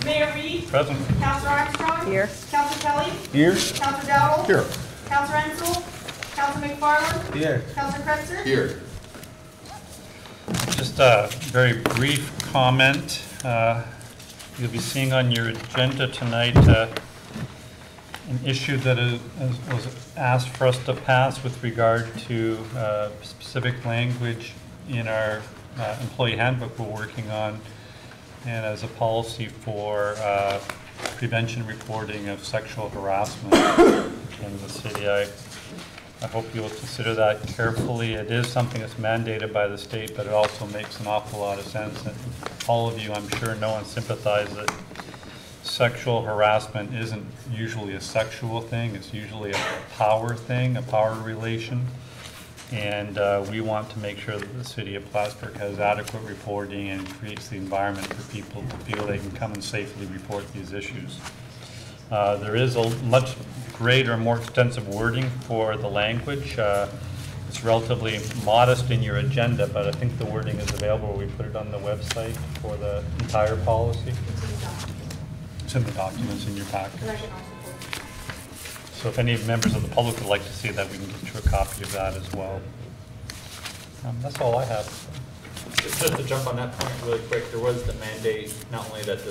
Mayor Reed. Present. Councilor Armstrong. Here. Councilor Kelly. Here. Councilor Dowdle. Here. Councilor Ensel. Councilor McFarland. Here. Councilor Kretzer. Here. Just a very brief comment. You'll be seeing on your agenda tonight an issue that was asked for us to pass with regard to specific language in our employee handbook we're working on, and as a policy for prevention reporting of sexual harassment in the city. I hope you'll consider that carefully. It is something that's mandated by the state, but it also makes an awful lot of sense. And all of you, I'm sure, know and sympathize that sexual harassment isn't usually a sexual thing. It's usually a power thing, a power relation. And we want to make sure that the city of Plattsburgh has adequate reporting and creates the environment for people to feel they can come and safely report these issues. There is a much greater, more extensive wording for the language. It's relatively modest in your agenda, but I think the wording is available. We put it on the website for the entire policy. It's in the documents in your package. So if any members of the public would like to see that, we can get you a copy of that as well. That's all I have. Just to jump on that point really quick, there was the mandate, not only that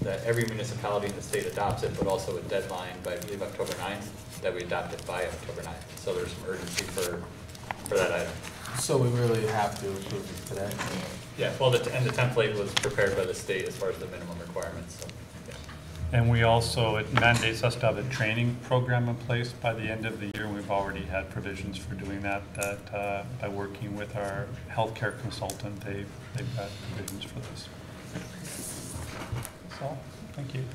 that every municipality in the state adopts it, but also a deadline by, I believe, October 9th, that we adopt it by October 9th. So there's some urgency for that item. So we really have to approve it today? Yeah, well, and the template was prepared by the state as far as the minimum requirements, so. And we also, it mandates us to have a training program in place by the end of the year. We've already had provisions for doing that, by working with our healthcare consultant, they've got provisions for this. That's all. Thank you.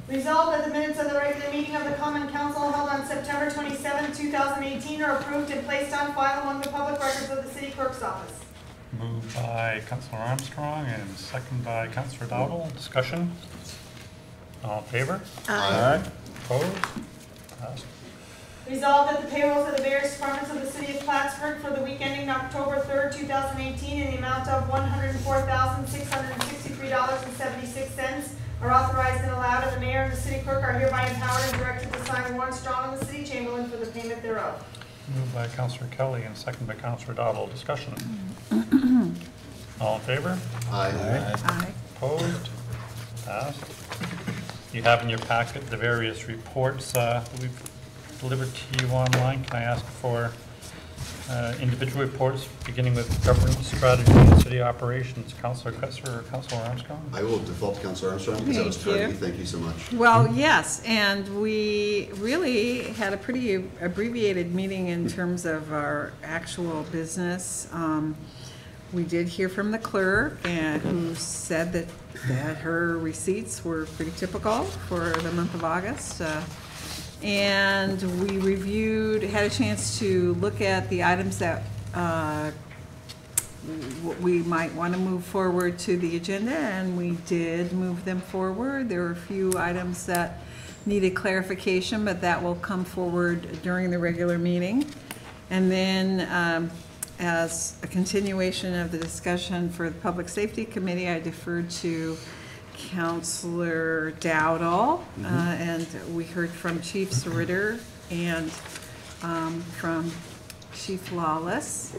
Resolved that the minutes of the regular meeting of the Common Council held on September 27, 2018 are approved and placed on file among the public records of the city clerk's office. Moved by Councilor Armstrong and second by Councilor Dowdle. Discussion? All in favor? Aye. Opposed? Passed. Resolved that the payrolls of the various departments of the city of Plattsburgh for the week ending October 3rd, 2018 in the amount of $104,663.76 are authorized and allowed, and the mayor and the city clerk are hereby empowered and directed to sign warrants drawn on the city chamberlain for the payment thereof. Moved by Councilor Kelly and second by Councilor Dowdle. Discussion? All in favor? Aye. Aye. Opposed? Passed. You have in your packet the various reports that we've delivered to you online. Can I ask for individual reports, beginning with governance strategy and city operations? Councilor Kretzer or Councilor Armstrong? I will default to Councilor Armstrong because that was Thank you. tardy. Thank you so much. Well, yes, and we really had a pretty abbreviated meeting in terms of our actual business. we did hear from the clerk, and who said that her receipts were pretty typical for the month of August. And we had a chance to look at the items that we might want to move forward to the agenda, and we did move them forward. There were a few items that needed clarification, but that will come forward during the regular meeting. And then as a continuation of the discussion for the Public Safety Committee, I deferred to Councilor Dowdall, and we heard from Chief Ritter and from Chief Lawless,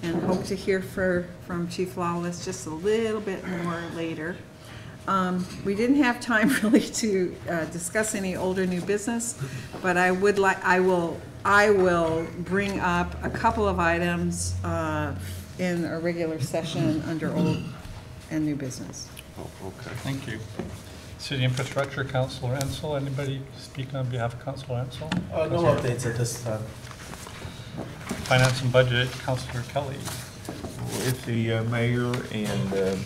and hope to hear from Chief Lawless just a little bit more later. We didn't have time really to discuss any old or new business, but I will bring up a couple of items in a regular session under old and new business. Oh, okay. Thank you. City Infrastructure, Councilor Ansel. Anybody speaking on behalf of Councilor Ansel? No updates at this time. Finance and Budget, Councilor Kelly. If the mayor and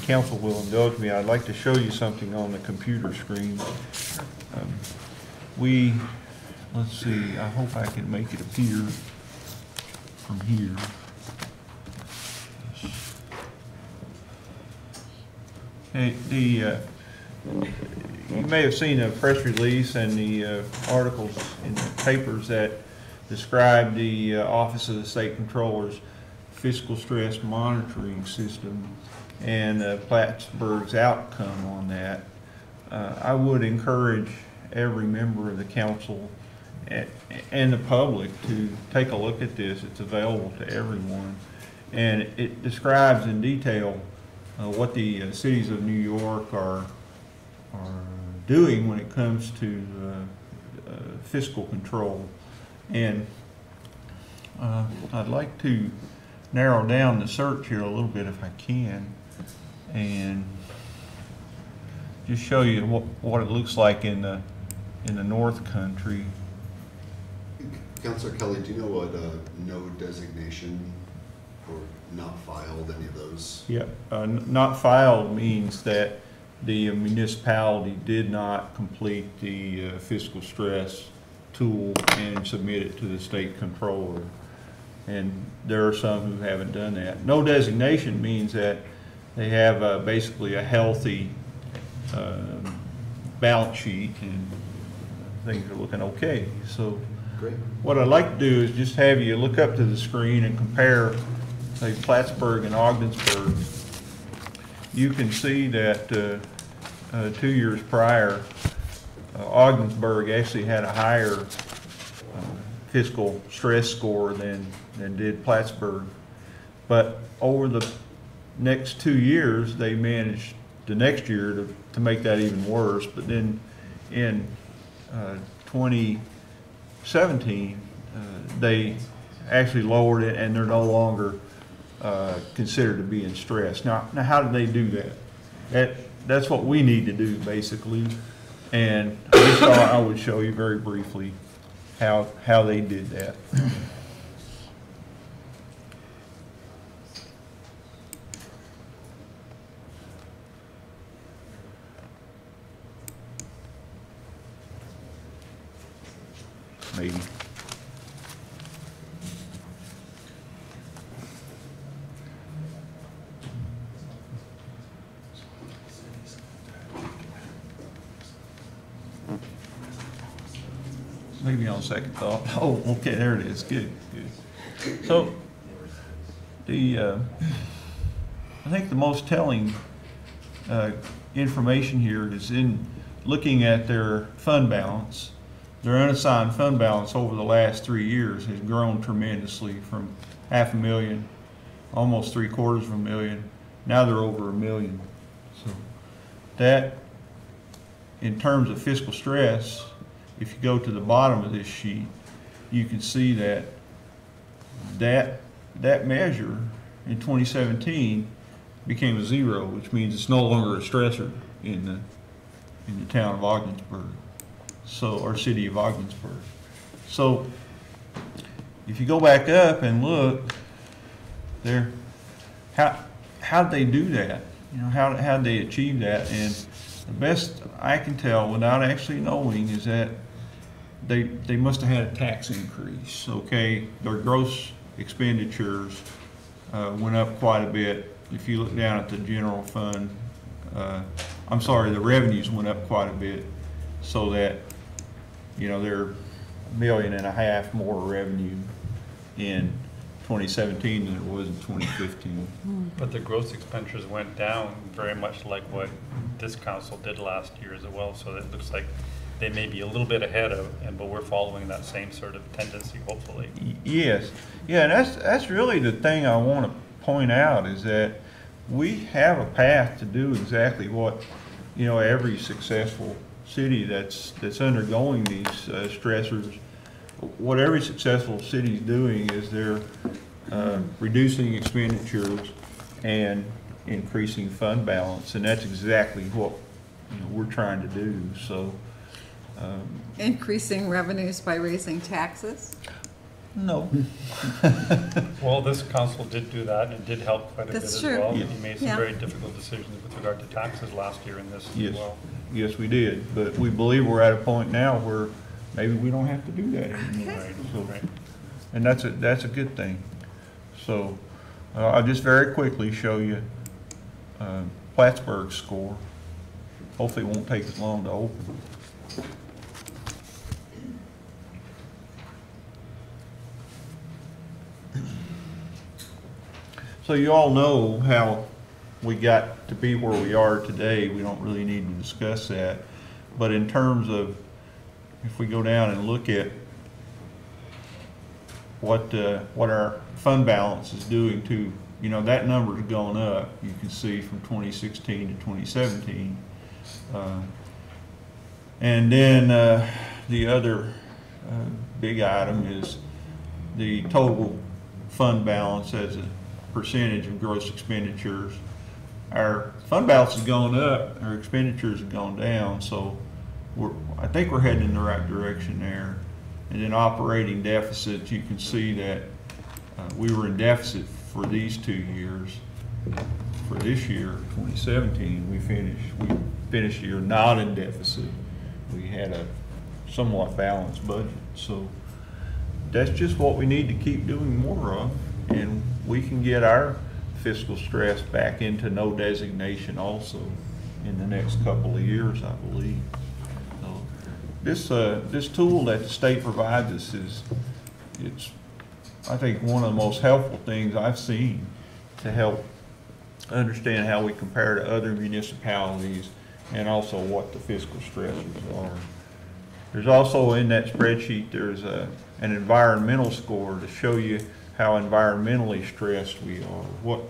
council will indulge me, I'd like to show you something on the computer screen. Let's see, I hope I can make it appear from here. You may have seen a press release and the articles in the papers that describe the Office of the State Controller's fiscal stress monitoring system and Plattsburgh's outcome on that. I would encourage every member of the council and the public to take a look at this. It's available to everyone, and it describes in detail what the cities of New York are doing when it comes to fiscal control. And I'd like to narrow down the search here a little bit if I can, and just show you what it looks like in the North Country. Councilor Kelly, do you know what no designation or not filed, any of those? Yeah, not filed means that the municipality did not complete the fiscal stress tool and submit it to the state controller. And there are some who haven't done that. No designation means that they have basically a healthy balance sheet and things are looking okay. So great. What I'd like to do is just have you look up to the screen and compare, say, Plattsburgh and Ogdensburg. You can see that 2 years prior, Ogdensburg actually had a higher fiscal stress score than did Plattsburgh. But over the next 2 years, they managed the next year to make that even worse. But then in 2017, they actually lowered it, and they're no longer considered to be in stress. Now how did they do that? That's what we need to do, basically. And I just thought I would show you very briefly how they did that. Maybe. Maybe on second thought. Oh, okay, there it is. Good, good. So, I think the most telling information here is in looking at their fund balance. Their unassigned fund balance over the last 3 years has grown tremendously from $500,000, almost $750,000. Now they're over $1 million. So that, in terms of fiscal stress, if you go to the bottom of this sheet, you can see that measure in 2017 became a zero, which means it's no longer a stressor in the town of Ogdensburg, or city of Ogdensburg. So if you go back up and look, their how'd they do that? You know, how'd they achieve that? And the best I can tell without actually knowing is that they must have had a tax increase, okay? Their gross expenditures went up quite a bit. If you look down at the general fund, I'm sorry, the revenues went up quite a bit, so that, you know, they're $1.5 million more revenue in 2017 than it was in 2015. But the gross expenditures went down very much like what this council did last year as well, so it looks like they may be a little bit ahead of, but we're following that same sort of tendency, hopefully. Yes, yeah, and that's really the thing I want to point out, is that we have a path to do exactly what, you know, every successful city that's undergoing these stressors, what every successful city is doing is they're reducing expenditures and increasing fund balance, and that's exactly what, you know, we're trying to do. So Increasing revenues by raising taxes? no. Well, this council did do that, and it did help quite a bit That's as true. well. Yeah. You made some Yeah. very difficult decisions with regard to taxes last year in this as Yes, well. yes, we did, but we believe we're at a point now where maybe we don't have to do that anymore. Right, So, right. and that's a good thing. So I'll just very quickly show you Plattsburgh's score. Hopefully it won't take as long to open. So you all know how we got to be where we are today. We don't really need to discuss that. But in terms of, if we go down and look at what our fund balance is doing to, you know, that number's gone up. You can see from 2016 to 2017. And then the other big item is the total fund balance as a percentage of gross expenditures. Our fund balance has gone up, our expenditures have gone down, so I think we're heading in the right direction there. And then operating deficits, you can see that we were in deficit for these 2 years. For this year, 2017, we finished the year not in deficit. We had a somewhat balanced budget. So that's just what we need to keep doing more of, and we can get our fiscal stress back into no designation also in the next couple of years, I believe. So this tool that the state provides us it's I think one of the most helpful things I've seen to help understand how we compare to other municipalities and also what the fiscal stressors are. There's also in that spreadsheet, there's an environmental score to show you how environmentally stressed we are, what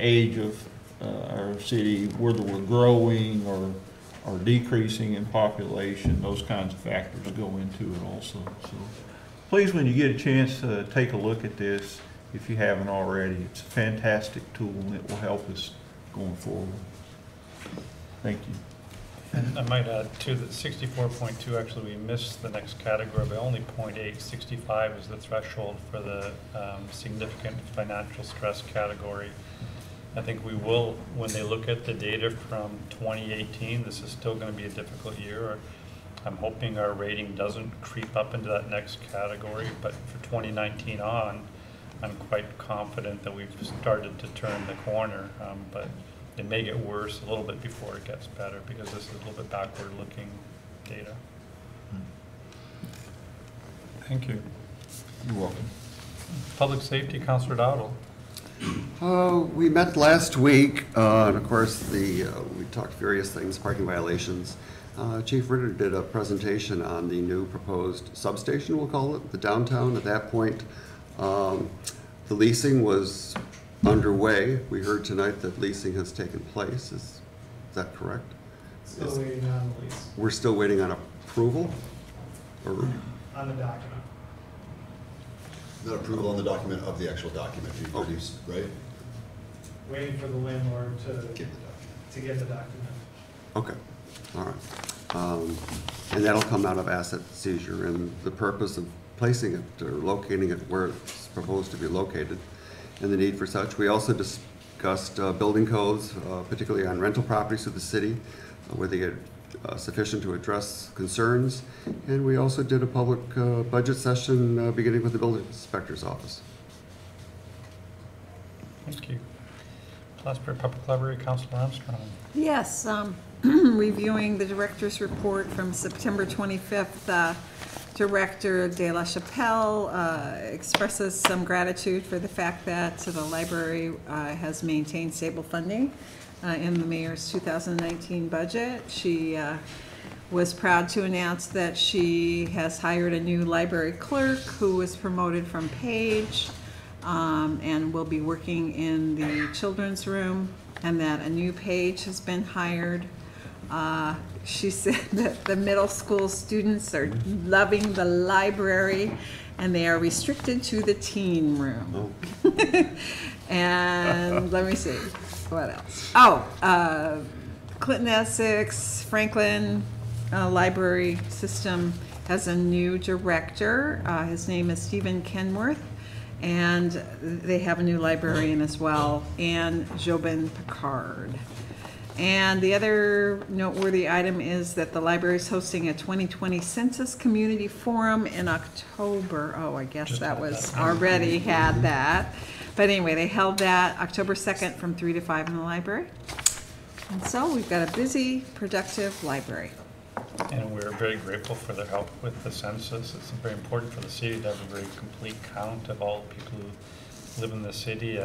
age of our city, whether we're growing or decreasing in population. Those kinds of factors go into it also. So please, when you get a chance, take a look at this if you haven't already. It's a fantastic tool and it will help us going forward. Thank you. And I might add too that 64.2, actually we missed the next category by only 0.8. 65 is the threshold for the significant financial stress category. I think we will, when they look at the data from 2018, this is still going to be a difficult year. I'm hoping our rating doesn't creep up into that next category, but for 2019 on, I'm quite confident that we've started to turn the corner, but it may get worse a little bit before it gets better, because this is a little bit backward-looking data. Thank you. You're welcome. Public Safety, Councilor Dowdle. We met last week, and of course, we talked various things, parking violations. Chief Ritter did a presentation on the new proposed substation, we'll call it, the downtown. At that point, the leasing was underway. We heard tonight that leasing has taken place. Is that correct? Still waiting on the lease. We're still waiting on approval? Or? On the document. Not approval on the document of the actual document you produced, right? Waiting for the landlord to get the document. Okay, all right. And that'll come out of asset seizure, and the purpose of placing it or locating it where it's proposed to be located and the need for such. We also discussed building codes, particularly on rental properties of the city, where they get sufficient to address concerns. And we also did a public budget session beginning with the building inspector's office. Thank you. Plattsburgh Public Library, Councilor Armstrong. Yes, reviewing the director's report from September 25th, Director De La Chapelle expresses some gratitude for the fact that the library has maintained stable funding in the mayor's 2019 budget. She was proud to announce that she has hired a new library clerk who was promoted from page and will be working in the children's room, and that a new page has been hired. She said that the middle school students are loving the library and they are restricted to the teen room. And let me see, what else? Oh, Clinton Essex, Franklin Library System has a new director. His name is Stephen Kenworth. And they have a new librarian as well, Anne Jobin Picard. And the other noteworthy item is that the library is hosting a 2020 Census Community Forum in October. Oh, I guess that was already had that. But anyway, they held that October 2nd from 3 to 5 in the library. And so we've got a busy, productive library. And we're very grateful for their help with the census. It's very important for the city to have a very complete count of all the people who live in the city.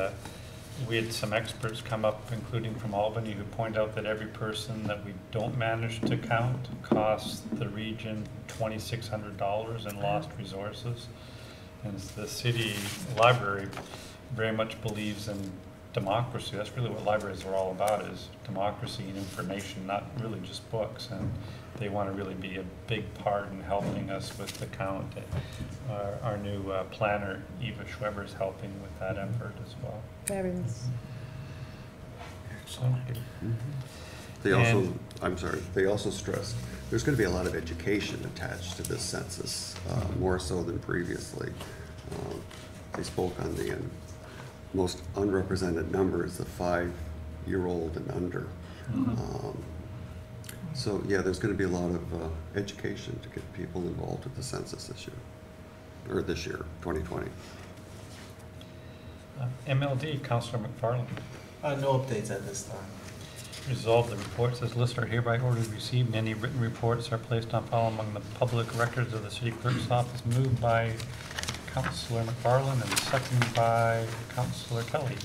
We had some experts come up, including from Albany, who point out that every person that we don't manage to count costs the region $2,600 in lost resources. And the city library very much believes in democracy. That's really what libraries are all about, is democracy and information, not really just books. And they want to really be a big part in helping us with the count. Our new planner, Eva Schweber, is helping with that effort as well. Fabulous. Excellent. They also, I'm sorry, they also stressed there's going to be a lot of education attached to this census, more so than previously. They spoke on the most unrepresented numbers, the 5-year-old and under. So yeah, there's going to be a lot of education to get people involved with the census this year, or this year, 2020. MLD, Councilor McFarland. No updates at this time. Resolved, the reports as listed are hereby ordered received, and any written reports are placed on file among the public records of the city clerk's office. Moved by Councilor McFarland and seconded by Councilor Kelly.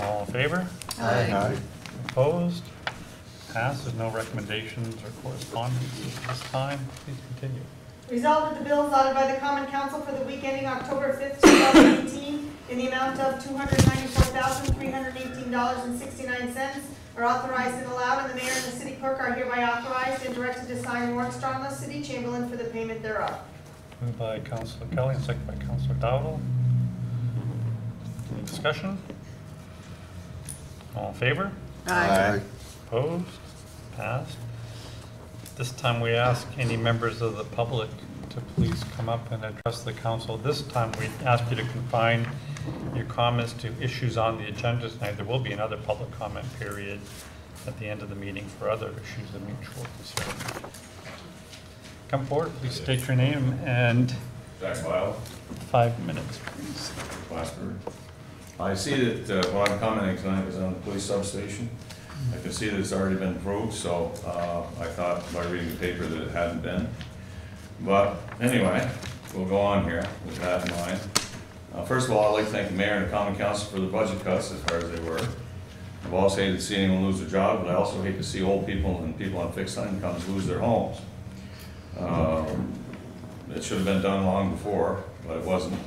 All in favor? Aye. Opposed? Passed. There's no recommendations or correspondence at this time. Please continue. Resolved that the bills ordered by the Common Council for the week ending October 5th, 2018, in the amount of $294,318.69 are authorized and allowed, and the mayor and the city clerk are hereby authorized and directed to sign warrants drawn the city chamberlain for the payment thereof. Moved by Councilor Kelly and seconded by Councilor Dowdle. Any discussion? All in favor? Aye. Opposed? Passed. This time we ask any members of the public to please come up and address the council. This time we ask you to confine your comments to issues on the agenda tonight. There will be another public comment period at the end of the meeting for other issues of mutual concern. Come forward, please state your name and Jack Lyle. 5 minutes, please. Plattsburgh. I see that what I'm commenting tonight is on the police substation. I can see that it's already been approved, so I thought by reading the paper that it hadn't been. But anyway, we'll go on here with that in mind. First of all, I'd like to thank the mayor and the common council for the budget cuts as far as they were. I've also hated to see anyone lose their job, but I also hate to see old people and people on fixed incomes lose their homes. It should have been done long before, but it wasn't.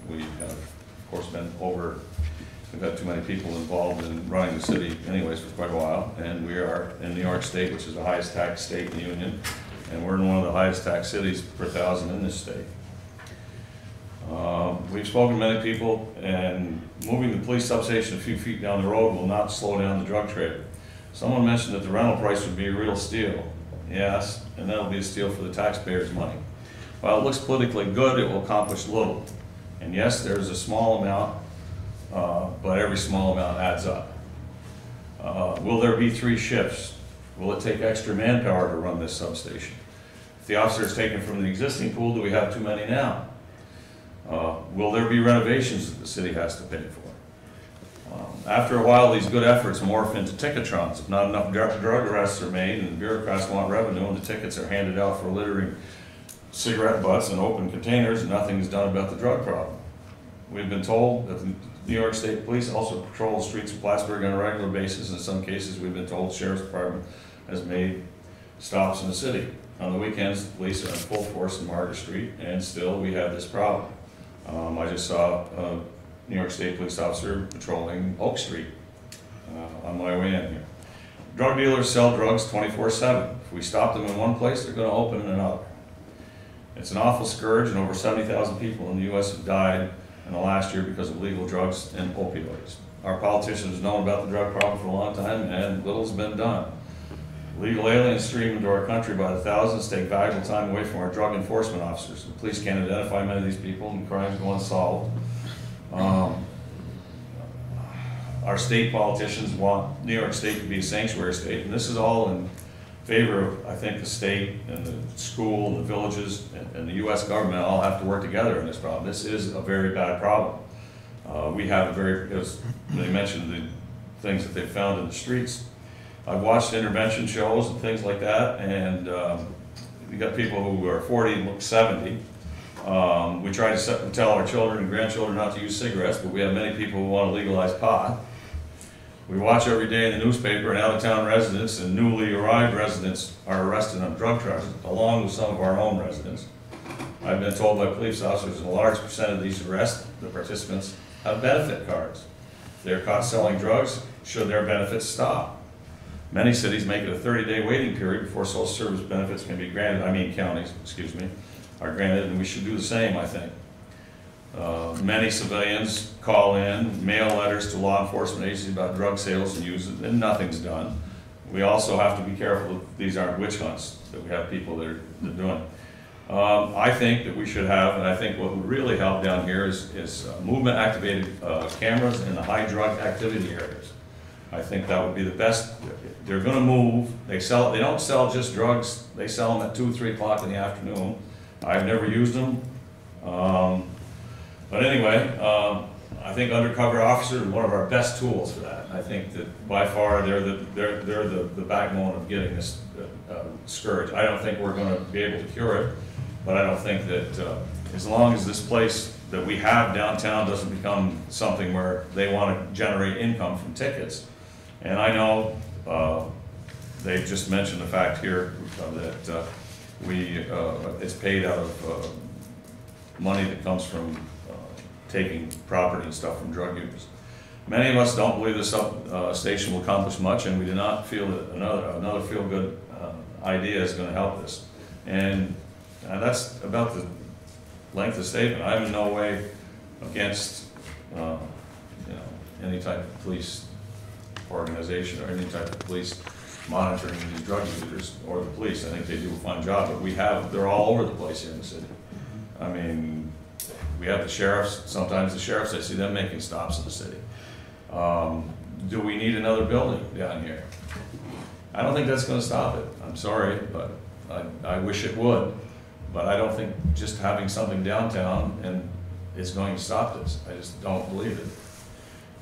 We have, of course, we've had too many people involved in running the city anyways for quite a while, and we are in New York State, which is the highest tax state in the union, and we're in one of the highest tax cities per thousand in this state. We've spoken to many people, and moving the police substation a few feet down the road will not slow down the drug trade. Someone mentioned that the rental price would be a real steal. Yes, and that'll be a steal for the taxpayers' money. While it looks politically good, it will accomplish little. And yes, there's a small amount but every small amount adds up. Will there be 3 shifts? Will it take extra manpower to run this substation? If the officer is taken from the existing pool, do we have too many now? Will there be renovations that the city has to pay for? After a while, these good efforts morph into ticketrons. If not enough drug arrests are made and bureaucrats want revenue and the tickets are handed out for littering cigarette butts and open containers, and nothing is done about the drug problem. We've been told that the New York State Police also patrol the streets of Plattsburgh on a regular basis. In some cases, we've been told the Sheriff's Department has made stops in the city. On the weekends, the police are in full force in Market Street, and still we have this problem. I just saw a New York State police officer patrolling Oak Street on my way in here. Drug dealers sell drugs 24/7. If we stop them in one place, they're going to open in another. It's an awful scourge, and over 70,000 people in the U.S. have died in the last year because of illegal drugs and opioids. Our politicians have known about the drug problem for a long time, and little's been done. Illegal aliens stream into our country by the thousands, take valuable time away from our drug enforcement officers. The police can't identify many of these people, and crimes go unsolved. Our state politicians want New York State to be a sanctuary state, and this is all in favor of, I think, the state and the school and the villages and the U.S. government all have to work together in this problem. This is a very bad problem. We have a very, as they mentioned, the things that they found in the streets. I've watched intervention shows and things like that, and we got people who are 40 and look 70. We try to tell our children and grandchildren not to use cigarettes, but we have many people who want to legalize pot. We watch every day in the newspaper, and out-of-town residents and newly arrived residents are arrested on drug charges, along with some of our own residents. I've been told by police officers that a large percent of these arrests, the participants, have benefit cards. If they're caught selling drugs, should their benefits stop? Many cities make it a 30-day waiting period before social service benefits can be granted, counties, excuse me, are granted, and we should do the same, I think. Many civilians call in, mail letters to law enforcement agencies about drug sales and use, and nothing's done. We also have to be careful that these aren't witch hunts, that we have people that are doing. I think that we should have, and I think what would really help down here is movement-activated cameras in the high drug activity areas. I think that would be the best. They're going to move. They don't sell just drugs. They sell them at 2, 3 o'clock in the afternoon. I've never used them. But anyway, I think undercover officers are one of our best tools for that. I think that by far they're the backbone of getting this scourge. I don't think we're going to be able to cure it, but I don't think that as long as this place that we have downtown doesn't become something where they want to generate income from tickets. And I know they've just mentioned the fact here that it's paid out of money that comes from taking property and stuff from drug users. Many of us don't believe this station will accomplish much, and we do not feel that another feel-good idea is going to help this. And that's about the length of the statement. I'm in no way against any type of police organization or any type of police monitoring these drug users or the police. I think they do a fine job, but they're all over the place here in the city. I mean, we have the sheriffs, sometimes the sheriffs, I see them making stops in the city. Do we need another building down here? I don't think that's going to stop it. I'm sorry, but I wish it would. But I don't think just having something downtown is going to stop this. I just don't believe it.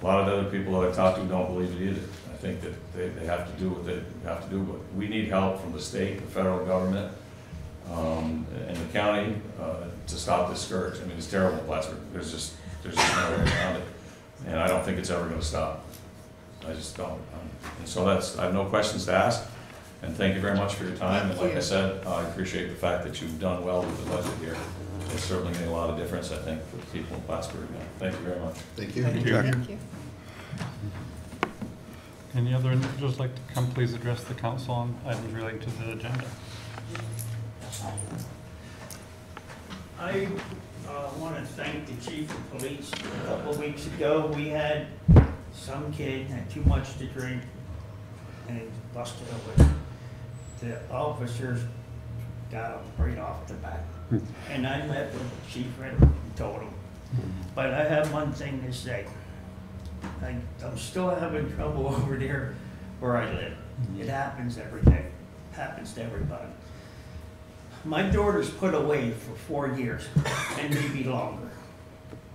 A lot of the other people that I talk to don't believe it either. I think that they have to do what they have to do, but we need help from the state, the federal government, and the county to stop this scourge. I mean, it's terrible in Plattsburgh. There's just no way around it. And I don't think it's ever going to stop. I just don't. And so I have no questions to ask. And thank you very much for your time. And like I said, I appreciate the fact that you've done well with the budget here. It's certainly made a lot of difference, I think, for the people in Plattsburgh. Thank you very much. Thank you. Thank you. Thank you. Any other individuals like to come please address the council on items relating to the agenda? I want to thank the chief of police. A couple of weeks ago, we had some kid had too much to drink and busted open. The officers got him right off the bat. And I met with Chief Ritter and told him. But I have one thing to say. I'm still having trouble over there where I live. It happens every day, happens to everybody. My daughter's put away for 4 years and maybe longer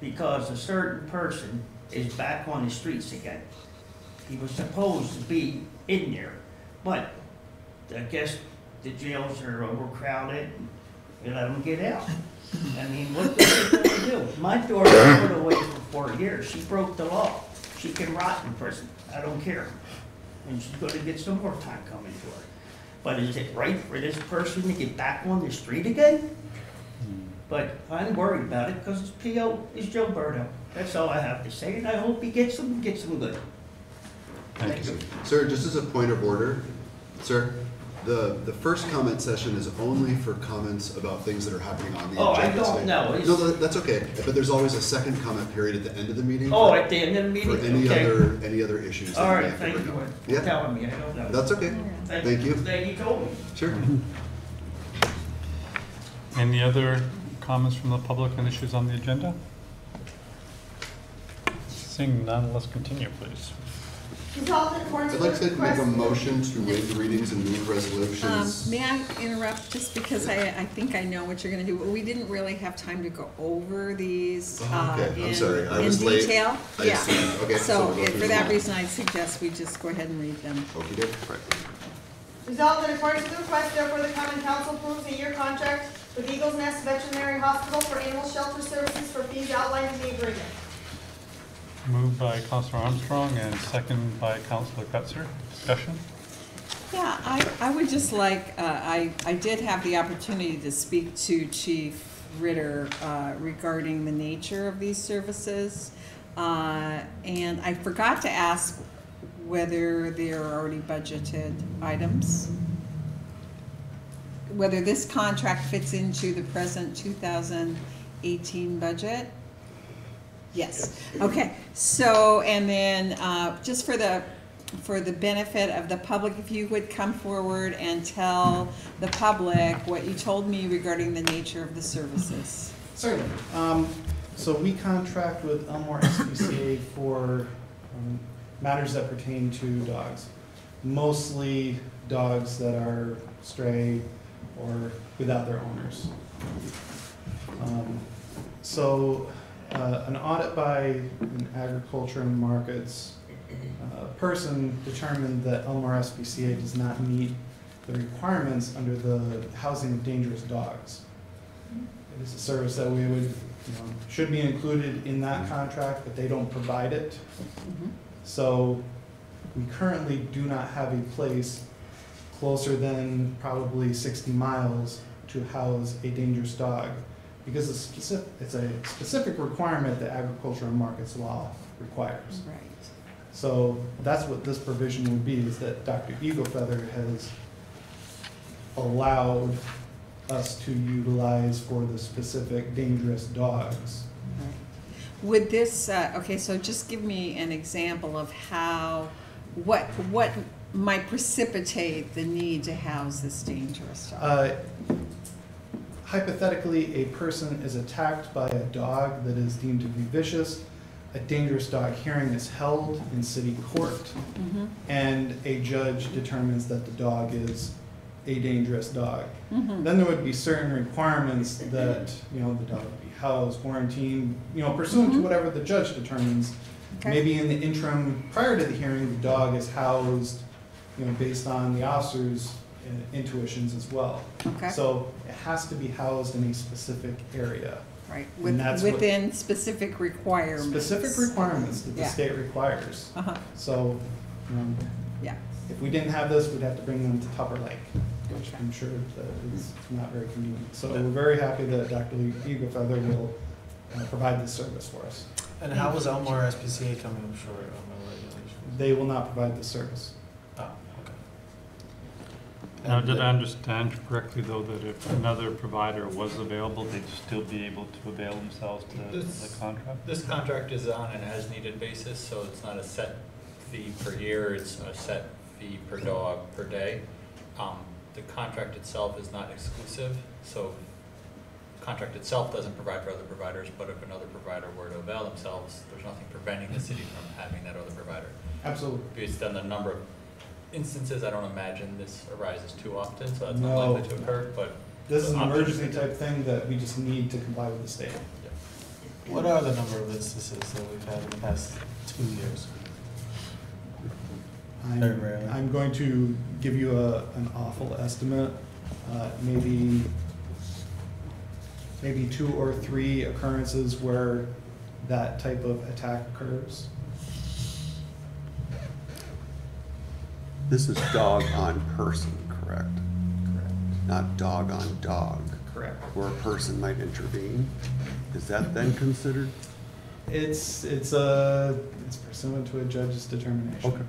because a certain person is back on the streets again. He was supposed to be in there, but I guess the jails are overcrowded and they let him get out. I mean, what the heck do we do? My daughter was put away for 4 years. She broke the law. She can rot in prison. I don't care. And she's going to get some more time coming to her. But is it right for this person to get back on the street again? But I'm worried about it because his PO is Joe Berto. That's all I have to say, and I hope he gets them good. Thank you. Sir, just as a point of order, sir, the first comment session is only for comments about things that are happening on the Oh, I agenda don't today. know. No, that's okay, but there's always a second comment period at the end of the meeting. Oh, at the end of the meeting? For any Okay. other issues. All that we right, have to thank bring you up. for Yeah, telling me. I don't know. that's okay. Thank you. Thank you told me. Sure. Any other comments from the public on issues on the agenda? Seeing none, let's continue, please. Resolved in accordance I'd with like the to make a request. motion to waive the readings and move resolutions. May I interrupt just because I think I know what you're gonna do, but we didn't really have time to go over these Oh, okay. I'm in sorry. I was late. detail. I Yeah. assumed. Okay, so So we'll go through for them that all. reason, I suggest we just go ahead and read them. Okey-doke. Right. Resolved in accordance with the request, therefore the common council approves a year contract with Eagles Nest Veterinary Hospital for animal shelter services for fees outlined in the agreement. Moved by Councilor Armstrong and second by Councilor Cutzer. Discussion? Yeah, I would just like, I did have the opportunity to speak to Chief Ritter regarding the nature of these services. And I forgot to ask whether there are already budgeted items. Whether this contract fits into the present 2018 budget. Yes, okay, so, and then, just for the benefit of the public, if you would come forward and tell the public what you told me regarding the nature of the services. Certainly. So we contract with Elmore SPCA for matters that pertain to dogs. Mostly dogs that are stray or without their owners. An audit by an agriculture and markets person determined that Elmore SPCA does not meet the requirements under the housing of dangerous dogs. It is a service that we would, should be included in that contract, but they don't provide it. So we currently do not have a place closer than probably 60 miles to house a dangerous dog, because it's a specific requirement that agriculture and markets law requires. Right. So that's what this provision would be, is that Dr. Eaglefeather has allowed us to utilize for the specific dangerous dogs. Would this, okay, so just give me an example of how, what might precipitate the need to house this dangerous dog? Hypothetically, a person is attacked by a dog that is deemed to be vicious. A dangerous dog hearing is held in city court, and a judge determines that the dog is a dangerous dog. Then there would be certain requirements that, the dog would be housed, quarantined, pursuant to whatever the judge determines. Okay. Maybe in the interim, prior to the hearing, the dog is housed, based on the officer's intuitions as well. Okay. So it has to be housed in a specific area. Right, And that's what- within specific requirements. Specific requirements that the Yeah. state requires. So, Yeah. if we didn't have this, we'd have to bring them to Tupper Lake, which I'm sure that is not very convenient. So we're very happy that Dr. Eaglefeather will provide this service for us. And how was Elmore SPCA coming short on the regulations? They will not provide this service. Oh, okay. Now, did I understand correctly, though, that if another provider was available, they'd still be able to avail themselves to the contract? This contract is on an as-needed basis, so it's not a set fee per year, it's a set fee per dog per day. The contract itself is not exclusive, so contract itself doesn't provide for other providers, but if another provider were to avail themselves, there's nothing preventing the city from having that other provider. Absolutely. Based on the number of instances, I don't imagine this arises too often, so that's not No. likely to occur, but. This is an option- emergency type thing that we just need to comply with the state. What are the number of instances that we've had in the past 2 years? Very rarely. I'm going to give you an awful estimate, maybe 2 or 3 occurrences where that type of attack occurs. This is dog on person, correct? Correct. Not dog on dog. Correct. Where a person might intervene. Is that then considered? It's pursuant to a judge's determination. Okay.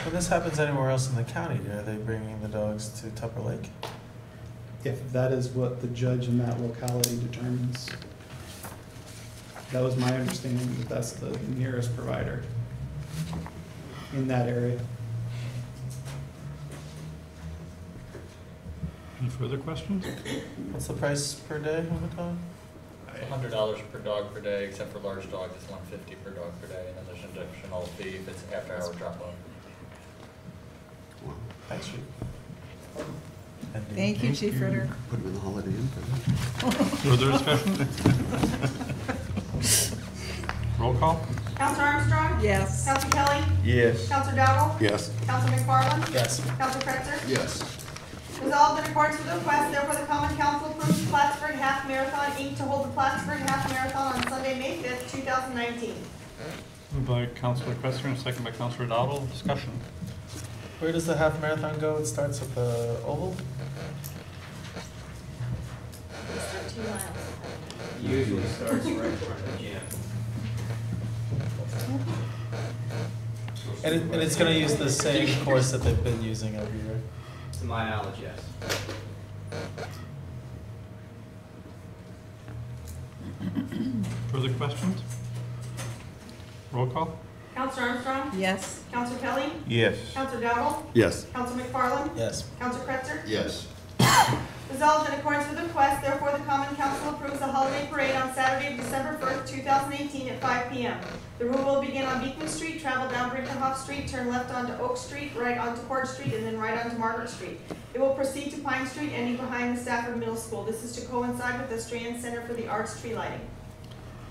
When this happens anywhere else in the county, are they bringing the dogs to Tupper Lake? If that is what the judge in that locality determines. That was my understanding, that that's the nearest provider in that area. Any further questions? What's the price per day of a dog? $100 per dog per day, except for large dogs, it's $150 per dog per day, and then there's an additional fee if it's after-hour drop-off. Thanks, Chief. Thank you, Chief Ritter. Put them in the Holiday Inn for that. Further discussion? Roll call? Counselor Armstrong? Yes. Counselor Kelly? Yes. Counselor Dowdle? Yes. Counselor McFarland? Yes. Counselor Cretzer? Yes. Resolved in accordance with the request, therefore the Common Council approves the Plattsburgh Half Marathon, Inc. to hold the Plattsburgh Half Marathon on Sunday, May 5th, 2019. Moved by Councilor Quester and second by Councilor Dowdle. Discussion. Where does the half marathon go? It starts at the Oval? It's 13 miles. Usually starts right in front of the gym. And it's gonna use the same course that they've been using every year? To my knowledge, yes. Further questions? Roll call? Counselor Armstrong? Yes. Counselor Kelly? Yes. Counselor Dowdle? Yes. Counselor McFarland? Yes. Counselor Cretzer? Yes. Resolved in accordance with the request, therefore the Common Council approves the holiday parade on Saturday, December 1st, 2018 at 5 p.m. The route will begin on Beekman Street, travel down Brinkenhoff Street, turn left onto Oak Street, right onto Court Street, and then right onto Margaret Street. It will proceed to Pine Street, ending behind the Stafford Middle School. This is to coincide with the Strand Center for the Arts tree lighting.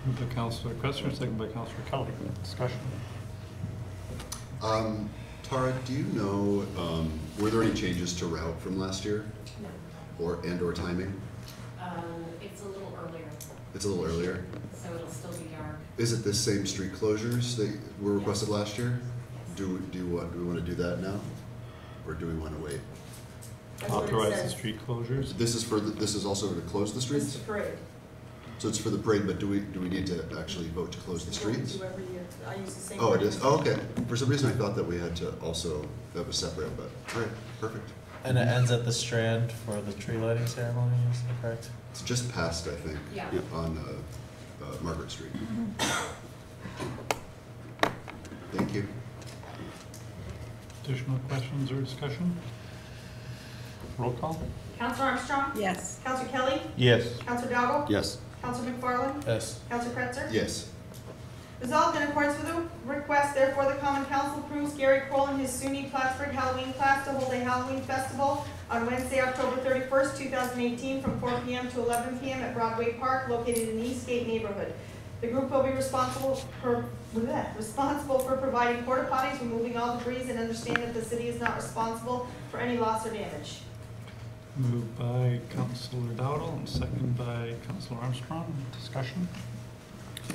Moved by Councilor Quester and second by Councilor Kelly. Discussion. Tara, do you know, were there any changes to route from last year? No. Or timing? It's a little earlier, It's a little earlier. so it'll still be dark. Is it the same street closures that were requested last year? Do we want to do that now? Or do we want to wait? That's what it Authorize the says. street closures. This is also to close the This streets? is the parade. So it's for the parade, but do we need to actually vote to close the It's what we streets? do every year. I use the same. Oh, it word. is? Oh, okay. For some reason I thought that we had to also, that was separate, but, all right, perfect. And it ends at the Strand for the tree lighting ceremony, is that correct? It's just past, I think, Yeah. on Margaret Street. Thank you. Additional questions or discussion? Roll call? Counselor Armstrong? Yes. Counselor Kelly? Yes. Counselor Dowdle? Yes. Counselor McFarland? Yes. Counselor Cretzer? Yes. Resolved in accordance with the request, therefore the Common Council approves Gary Kroll and his SUNY Plattsburgh Halloween class to hold a Halloween festival on Wednesday, October 31st, 2018, from 4 p.m. to 11 p.m. at Broadway Park, located in the Eastgate neighborhood. The group will be responsible for providing porta potties, removing all debris, and understand that the city is not responsible for any loss or damage. Moved by Councilor Dowdle and second by Councilor Armstrong. Discussion?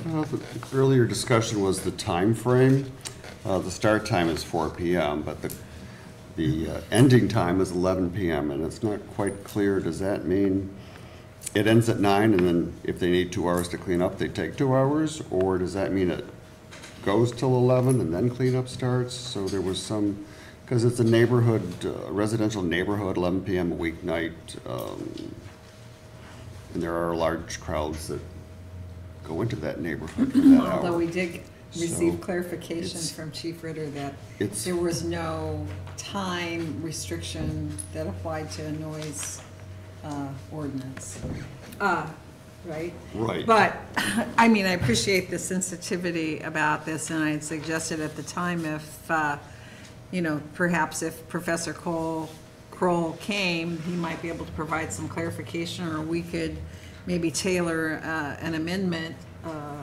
The earlier discussion was the time frame. The start time is 4 p.m., but the ending time is 11 p.m., and it's not quite clear. Does that mean it ends at 9, and then if they need 2 hours to clean up, they take 2 hours? Or does that mean it goes till 11 and then cleanup starts? So there was some, because it's a neighborhood, residential neighborhood, 11 p.m. a weeknight, and there are large crowds that go into that neighborhood for that hour. Although we did receive So, clarification it's- from Chief Ritter that it's- there was no time restriction that applied to noise ordinance. Right? Right. But, I mean, I appreciate the sensitivity about this, and I had suggested at the time if, you know, perhaps if Professor Kroll came, he might be able to provide some clarification, or we could maybe tailor an amendment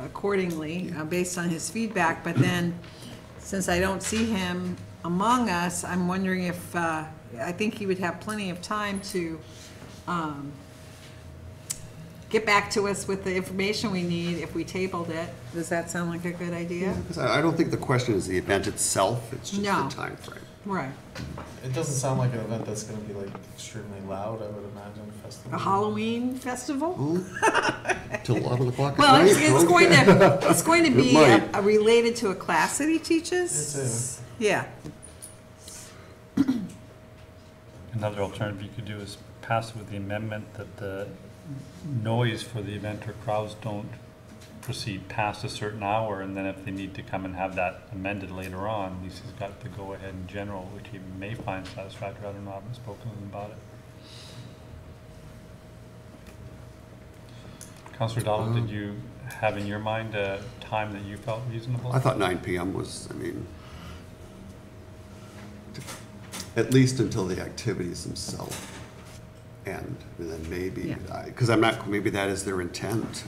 accordingly based on his feedback. But then, since I don't see him among us, I'm wondering if, I think he would have plenty of time to get back to us with the information we need if we tabled it. Does that sound like a good idea? Because I don't think the question is the event itself, it's just No. the time frame. Right. It doesn't sound like an event that's gonna be like extremely loud, I would imagine, festival. A Halloween festival? Till 11 o'clock at Well, night? it's going to It be might. related to a class that he teaches. It's Yeah. Another alternative you could do is pass with the amendment that the noise for the event or crowds don't proceed past a certain hour, and then if they need to come and have that amended later on, at least he's got the go-ahead in general, which he may find satisfactory. I don't know, I haven't spoken to him about it. Councillor Donald, did you have in your mind a time that you felt reasonable? I thought 9 PM was, I mean, at least until the activities themselves end, and then maybe, because I'm not, maybe that is their intent.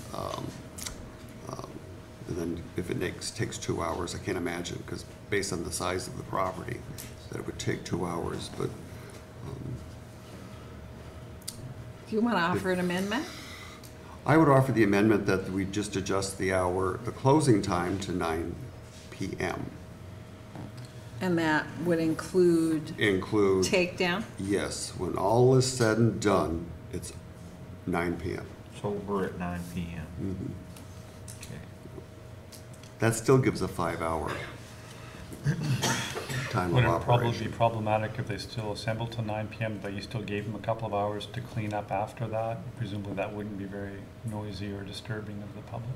And then if it takes 2 hours, I can't imagine, because based on the size of the property, that it would take 2 hours, but. Do you want to offer an amendment? I would offer the amendment that we just adjust the hour, the closing time to 9 PM. And that would include takedown? Yes, when all is said and done, it's 9 PM. So we're at 9 PM. Mhm. That still gives a 5-hour time Would of it probably be operation. problematic if they still assembled till 9 PM, but you still gave them a couple of hours to clean up after that? Presumably that wouldn't be very noisy or disturbing of the public.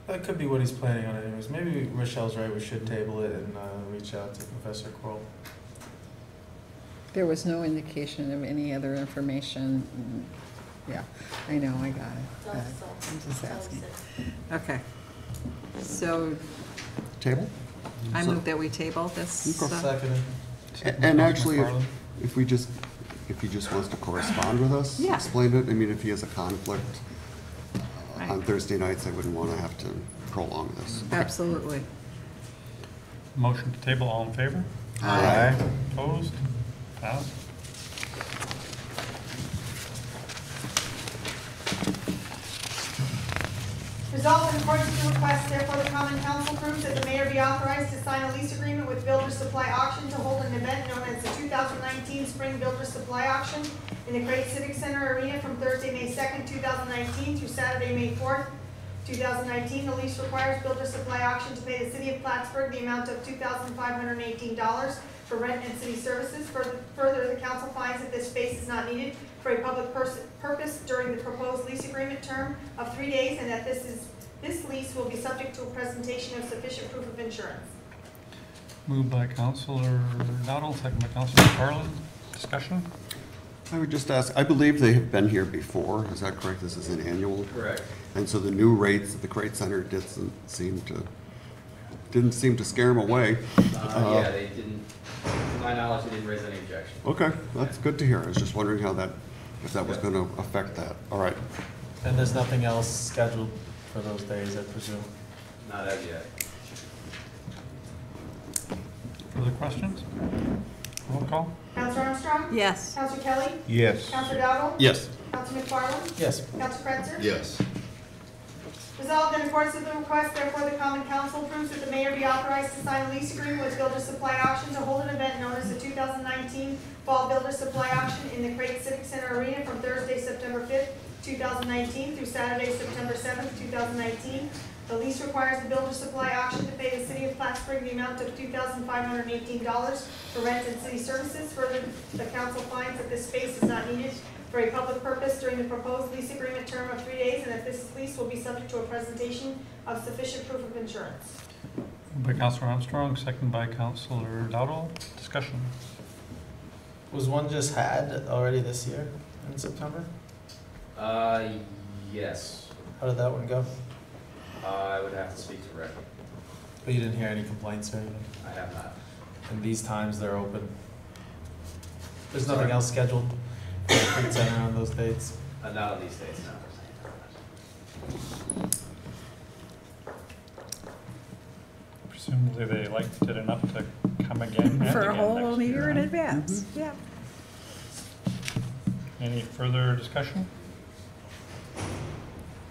That could be what he's planning on anyways. Maybe Rochelle's right, we should table it and reach out to Professor Kroll. There was no indication of any other information. Yeah, I know, I got it. but I'm just asking. Okay. So, Table? I move that we table this. Second. And actually, if he just wants to correspond with us, Yeah. explain it, I mean, if he has a conflict Right. on Thursday nights, I wouldn't want to have to prolong this. Absolutely. Motion to table, all in favor? Aye. Opposed? Passed. Resolved in accordance with the request, therefore the common council approves that the mayor be authorized to sign a lease agreement with Builders Supply Auction to hold an event known as the 2019 Spring Builders Supply Auction in the Great Civic Center Arena from Thursday, May 2nd, 2019 through Saturday, May 4th, 2019. The lease requires Builders Supply Auction to pay the city of Plattsburgh the amount of $2,518 for rent and city services. Further, the council finds that this space is not needed for a public purpose during the proposed lease agreement term of 3 days, and that this lease will be subject to a presentation of sufficient proof of insurance. Moved by Councillor Dowdle, second by Councillor Carlin. Discussion? I would just ask, I believe they have been here before, is that correct? This is an annual? Correct. And so the new rates at the Crate Center didn't seem to scare them away. Yeah, they didn't, to my knowledge, they didn't raise any objection. Okay, that's good to hear. I was just wondering if that was going to affect that. All right. And there's nothing else scheduled for those days, I presume? Not as yet. Further questions? Roll call? Counselor Armstrong? Yes. Counselor Kelly? Yes. Counselor Dowdle? Yes. Counselor McFarland? Yes. Counselor Kretzer? Yes. Resolved in accordance with the request, therefore the common council approves that the mayor be authorized to sign a lease agreement with Builders Supply Auction to hold an event known as the 2019 Fall Builders Supply Auction in the Great Civic Center Arena from Thursday, September 5th, 2019 through Saturday, September 7th, 2019. The lease requires the Builders Supply Auction to pay the city of Plattsburgh the amount of $2,518 for rent and city services. Further, the council finds that this space is not needed for a public purpose during the proposed lease agreement term of 3 days, and that this lease will be subject to a presentation of sufficient proof of insurance. Moved by Councillor Armstrong, second by Councillor Dowdle. Discussion? Was one just had already this year? in September? Yes. How did that one go? I would have to speak to Rick. But you didn't hear any complaints or anything? I have not. And these times they're open? There's Sorry? nothing else scheduled for the Food Center on those dates? Not on these dates, no. Presumably they liked it enough to come again and For a again whole next year in huh? advance, yeah. Any further discussion?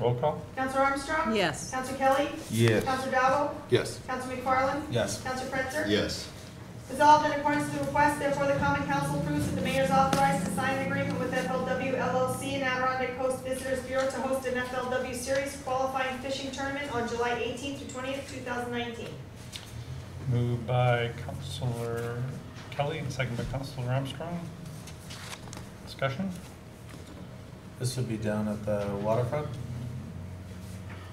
Roll call? Counselor Armstrong? Yes. Counselor Kelly? Yes. Counselor Dowdle? Yes. Counselor McFarland? Yes. Counselor Pretzer? Yes. Resolved in accordance with the request, therefore the common council approves that the mayor is authorized to sign an agreement with FLW LLC and Adirondack Coast Visitors Bureau to host an FLW Series qualifying fishing tournament on July 18th through 20th, 2019. Moved by Councilor Kelly and second by Councilor Armstrong. Discussion? This would be down at the waterfront?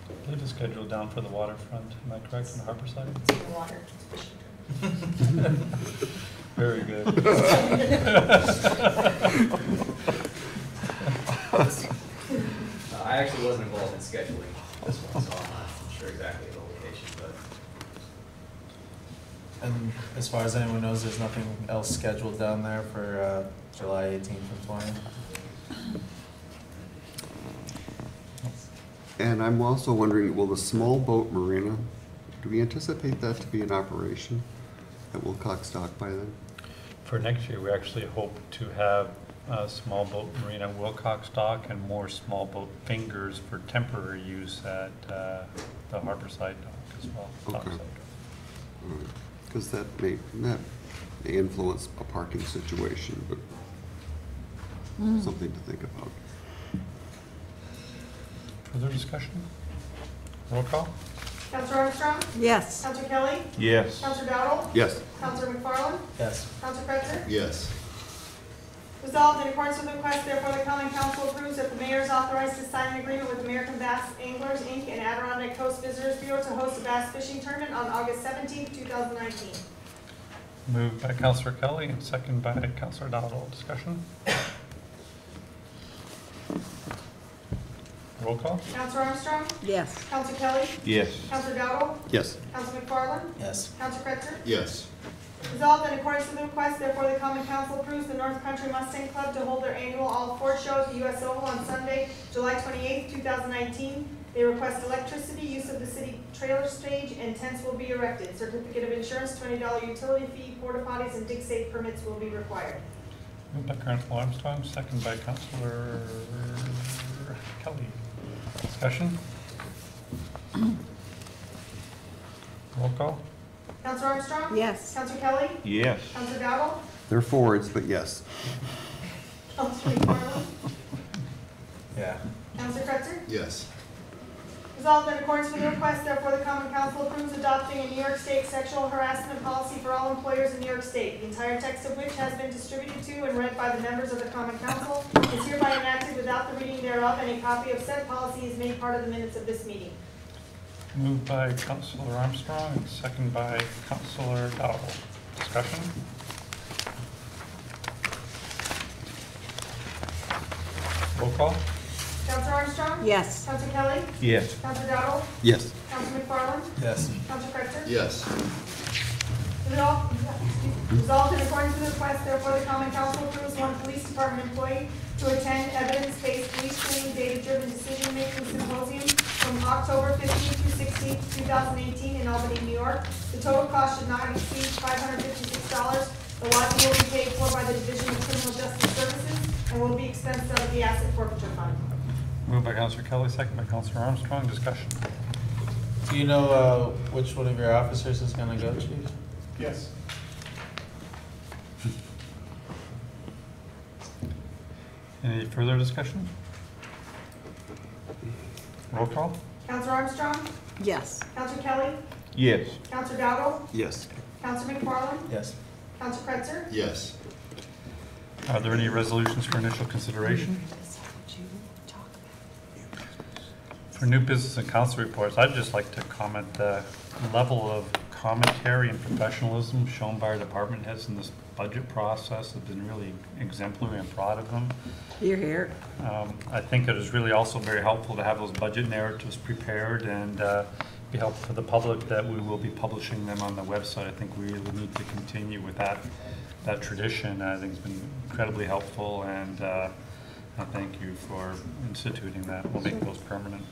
I believe it's scheduled down for the waterfront, am I correct, on the harbor side? It's in the water. Very good. I actually wasn't involved in scheduling this one, so I'm not sure exactly the location, but And as far as anyone knows, there's nothing else scheduled down there for July 18th and 20th? And I'm also wondering, will the small boat marina, do we anticipate that to be in operation at Wilcox Dock by then? For next year, we actually hope to have a small boat marina Wilcox Dock and more small boat fingers for temporary use at the Harborside Dock as well. Okay. Dockside. Because that may influence a parking situation, but something to think about. Further discussion? Roll call? Counselor Armstrong? Yes. Counselor Kelly? Yes. Counselor Dowdle? Yes. Counselor McFarland? Yes. Counselor Pretzer? Yes. Resolved in accordance with the request, therefore the common council approves that the mayor is authorized to sign an agreement with American Bass Anglers, Inc. and Adirondack Coast Visitors Bureau to host a bass fishing tournament on August 17th, 2019. Moved by Councilor Kelly and second by Councilor Dowdle. Discussion? Roll call? Counselor Armstrong? Yes. Counselor Kelly? Yes. Counselor Dowdle? Yes. Counselor McFarland? Yes. Counselor Pretzer? Yes. Resolved in accordance with the request, therefore the common council approves the North Country Mustang Club to hold their annual All Four Show at the U.S. Oval on Sunday, July 28th, 2019. They request electricity, use of the city trailer stage, and tents will be erected. Certificate of insurance, $20 utility fee, porta potties, and dig safe permits will be required. Moved by Councilor Armstrong, second by Councilor Kelly. Discussion? Roll call? Counselor Armstrong? Yes. Counselor Kelly? Yes. Counselor Dowdle? They're forwards, but yes. Counselor McFarland? Yeah. Counselor Pretzer? Yes. Resolved in accordance with the request, therefore the common council approves adopting a New York State sexual harassment policy for all employers in New York State, the entire text of which has been distributed to and read by the members of the common council, is hereby enacted without the reading thereof, and a copy of said policy is made part of the minutes of this meeting. Moved by Councilor Armstrong and second by Councilor Dowdle. Discussion? Roll call? Counselor Armstrong? Yes. Counselor Kelly? Yes. Counselor Dowdle? Yes. Counselor McFarland? Yes. Counselor Pretzer? Yes. Resolved in accordance with the request, therefore the common council approves one police department employee to attend evidence-based police training data-driven decision-making symposium from October 15th through 16th, 2018 in Albany, New York. The total cost should not exceed $556. The lodging will be paid for by the Division of Criminal Justice Services and will be expensed out of the asset forfeiture fund. Moved by Councilor Kelly, second by Councilor Armstrong. Discussion? Do you know which one of your officers is going to go, Chief? Yes. Any further discussion? Roll call? Counselor Armstrong? Yes. Counselor Kelly? Yes. Counselor Dowdle? Yes. Counselor McFarland? Yes. Counselor Pretzer? Yes. Are there any resolutions for initial consideration? For new business and council reports, I'd just like to comment the level of commentary and professionalism shown by our department heads in this budget process have been really exemplary. I'm proud of them. You're here. I think it is really also very helpful to have those budget narratives prepared and be helpful for the public that we will be publishing them on the website. I think we really need to continue with that tradition. I think it's been incredibly helpful, and I thank you for instituting that. We'll make those permanent.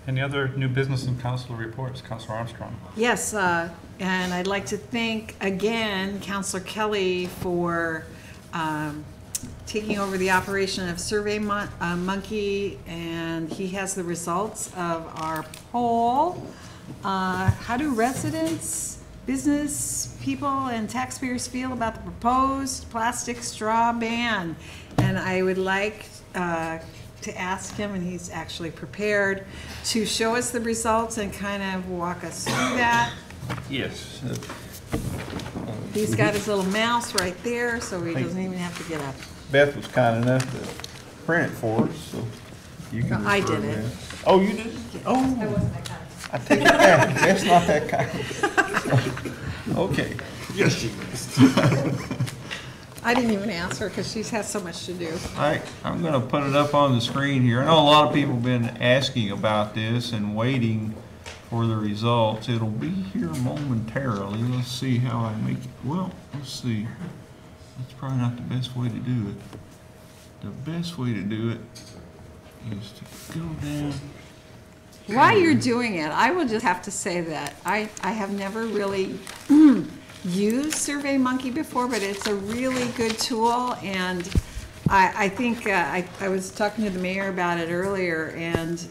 Any other new business and council reports? Councilor Armstrong. Yes, and I'd like to thank again Councilor Kelly for taking over the operation of Survey Monkey, and he has the results of our poll. How do residents, business people, and taxpayers feel about the proposed plastic straw ban? And I would like to ask him, and he's actually prepared, to show us the results and kind of walk us through that. Yes. He's got his little mouse right there, so he doesn't even have to get up. Beth was kind enough to print it for us, so you can. I did it. Oh, you did? Oh. That wasn't that kind. I take it back. That's not that kind. Okay. Yes, she is. I didn't even ask her because she has so much to do. I'm going to put it up on the screen here. I know a lot of people have been asking about this and waiting for the results. It'll be here momentarily. Let's see how I make it. Well, let's see. That's probably not the best way to do it. The best way to do it is to go down. While you're doing it, I will just have to say that I have never really used SurveyMonkey before, but it's a really good tool, and I think I was talking to the mayor about it earlier, and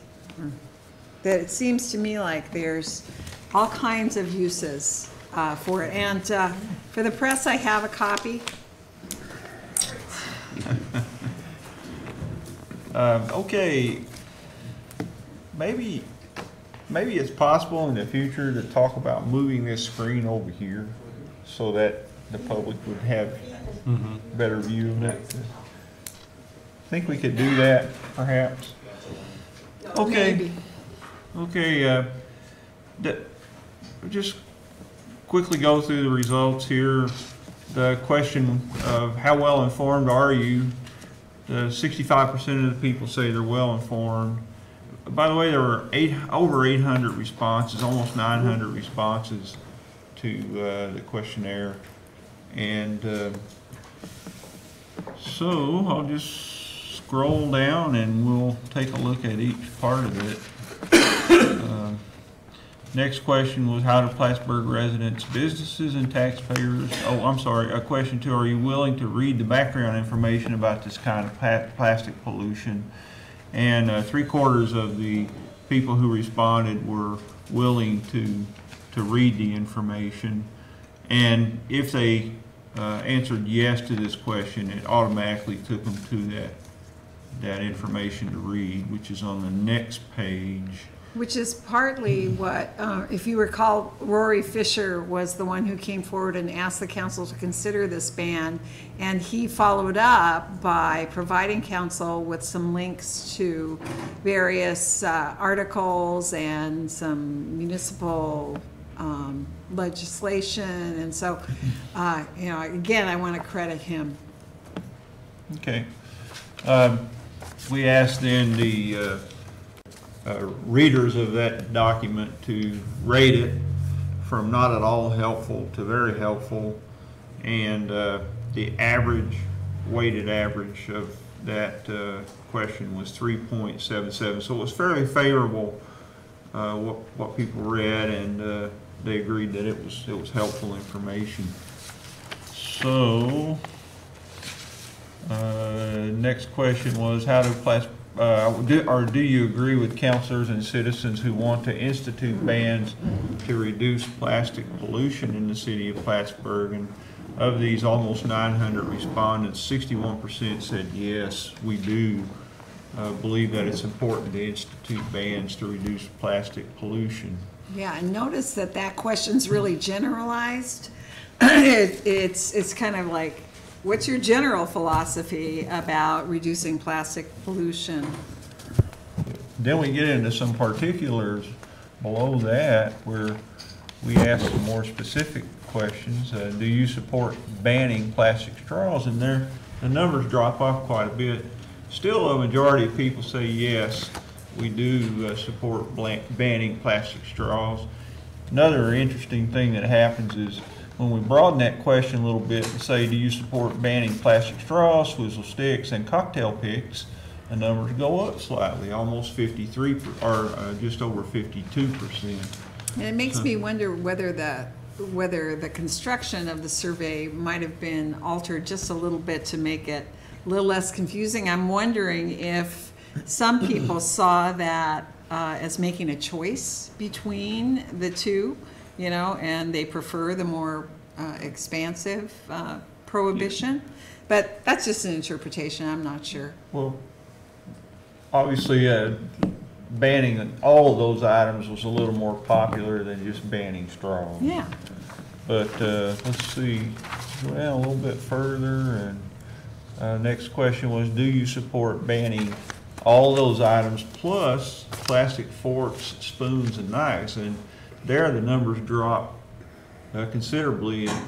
that it seems to me like there's all kinds of uses for it. And for the press, I have a copy. Okay, maybe it's possible in the future to talk about moving this screen over here so that the public would have a better view of it. Think we could do that, perhaps? Okay. Maybe. Okay, just quickly go through the results here. The question of how well informed are you? 65% of the people say they're well informed. By the way, there were over 800 responses, almost 900 responses to the questionnaire. And so I'll just scroll down and we'll take a look at each part of it. Next question was, how do Plattsburgh residents, businesses, and taxpayers, question 2, are you willing to read the background information about this kind of plastic pollution? And 3/4 of the people who responded were willing to read the information. And if they answered yes to this question, it automatically took them to that information to read, which is on the next page. Which is partly what, if you recall, Rory Fisher was the one who came forward and asked the council to consider this ban, and he followed up by providing council with some links to various articles and some municipal legislation, and so, again, I want to credit him. Okay. We asked then the readers of that document to rate it from not at all helpful to very helpful, and the weighted average of that question was 3.77. So it was fairly favorable what people read, and they agreed that it was helpful information. So next question was, how do do you agree with councilors and citizens who want to institute bans to reduce plastic pollution in the city of Plattsburgh? And of these almost 900 respondents, 61% said yes, we do believe that it's important to institute bans to reduce plastic pollution. Yeah, and notice that question's really generalized. It's kind of like, what's your general philosophy about reducing plastic pollution? Then we get into some particulars below that where we asked some more specific questions. Do you support banning plastic straws? And there, the numbers drop off quite a bit. Still, a majority of people say yes, we do support banning plastic straws. Another interesting thing that happens is when we broaden that question a little bit and say, do you support banning plastic straws, swizzle sticks, and cocktail picks, the numbers go up slightly, almost 53, or just over 52%. And it makes me wonder whether the construction of the survey might have been altered just a little bit to make it a little less confusing. I'm wondering if some people saw that as making a choice between the two, you know, and they prefer the more expansive prohibition. But that's just an interpretation. I'm not sure. Well, obviously, banning all of those items was a little more popular than just banning straws. Yeah. But let's see, well, a little bit further, and next question was, do you support banning all those items plus plastic forks, spoons, and knives? And there the numbers drop considerably, and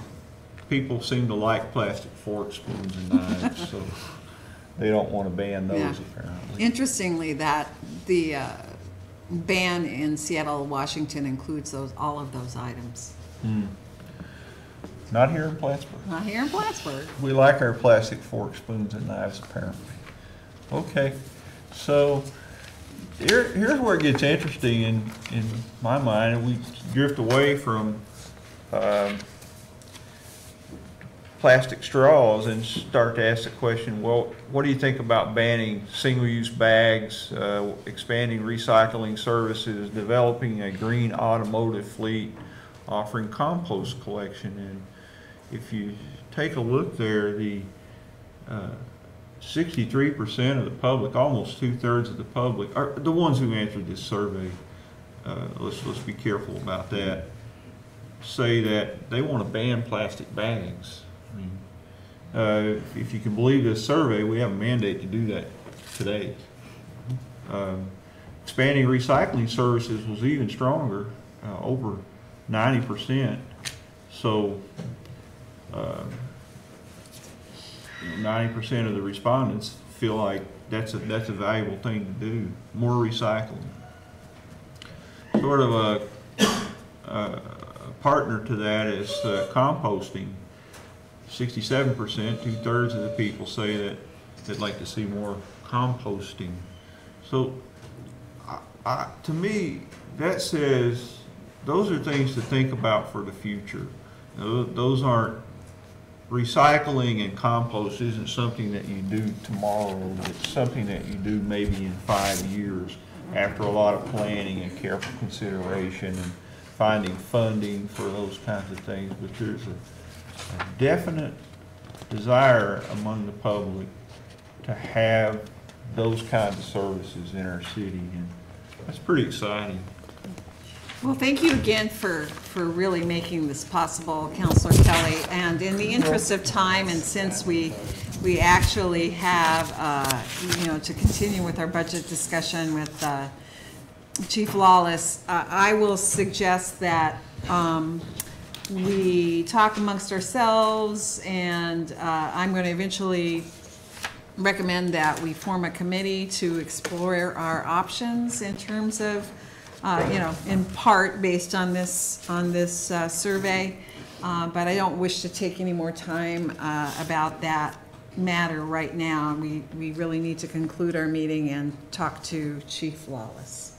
people seem to like plastic forks, spoons, and knives, so they don't want to ban those apparently. Interestingly, that the ban in Seattle, Washington includes all of those items. Not here in Plattsburgh. Not here in Plattsburgh. We like our plastic forks, spoons, and knives apparently. Okay, so here's where it gets interesting in my mind, and we drift away from plastic straws and start to ask the question, well, what do you think about banning single-use bags, expanding recycling services, developing a green automotive fleet, offering compost collection? And if you take a look there, the 63% of the public, almost 2/3 of the public, are the ones who answered this survey. Let's be careful about that. Say that they want to ban plastic bags. I mean, if you can believe this survey, we have a mandate to do that today. Expanding recycling services was even stronger, over 90%. So 90% of the respondents feel like that's a valuable thing to do. More recycling. Sort of a partner to that is composting. 67%, 2/3 of the people say that they'd like to see more composting. So to me, that says those are things to think about for the future. Those aren't, recycling and compost isn't something that you do tomorrow. It's something that you do maybe in 5 years after a lot of planning and careful consideration and finding funding for those kinds of things. But there's a definite desire among the public to have those kinds of services in our city, and that's pretty exciting. Well, thank you again for really making this possible, Councilor Kelly. And in the interest of time, and since we actually have, to continue with our budget discussion with Chief Lawless, I will suggest that we talk amongst ourselves, and I'm going to eventually recommend that we form a committee to explore our options in terms of in part based on this survey, but I don't wish to take any more time about that matter right now. We really need to conclude our meeting and talk to Chief Lawless.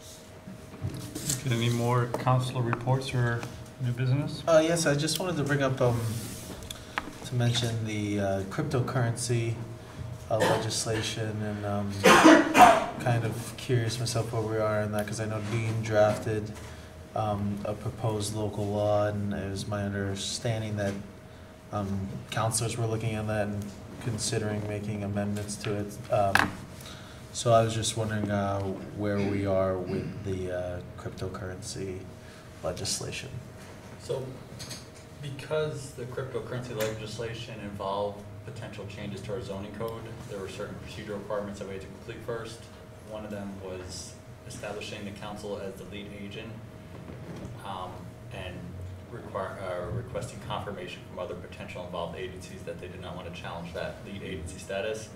Any more council reports or new business? Yes, I just wanted to bring up to mention the cryptocurrency legislation, and kind of curious myself where we are in that, because I know Dean drafted a proposed local law, and it was my understanding that councilors were looking at that and considering making amendments to it. So I was just wondering where we are with the cryptocurrency legislation. So because the cryptocurrency legislation involved potential changes to our zoning code, there were certain procedural requirements that we had to complete first. One of them was establishing the council as the lead agent, and requesting confirmation from other potential involved agencies that they did not want to challenge that lead agency status.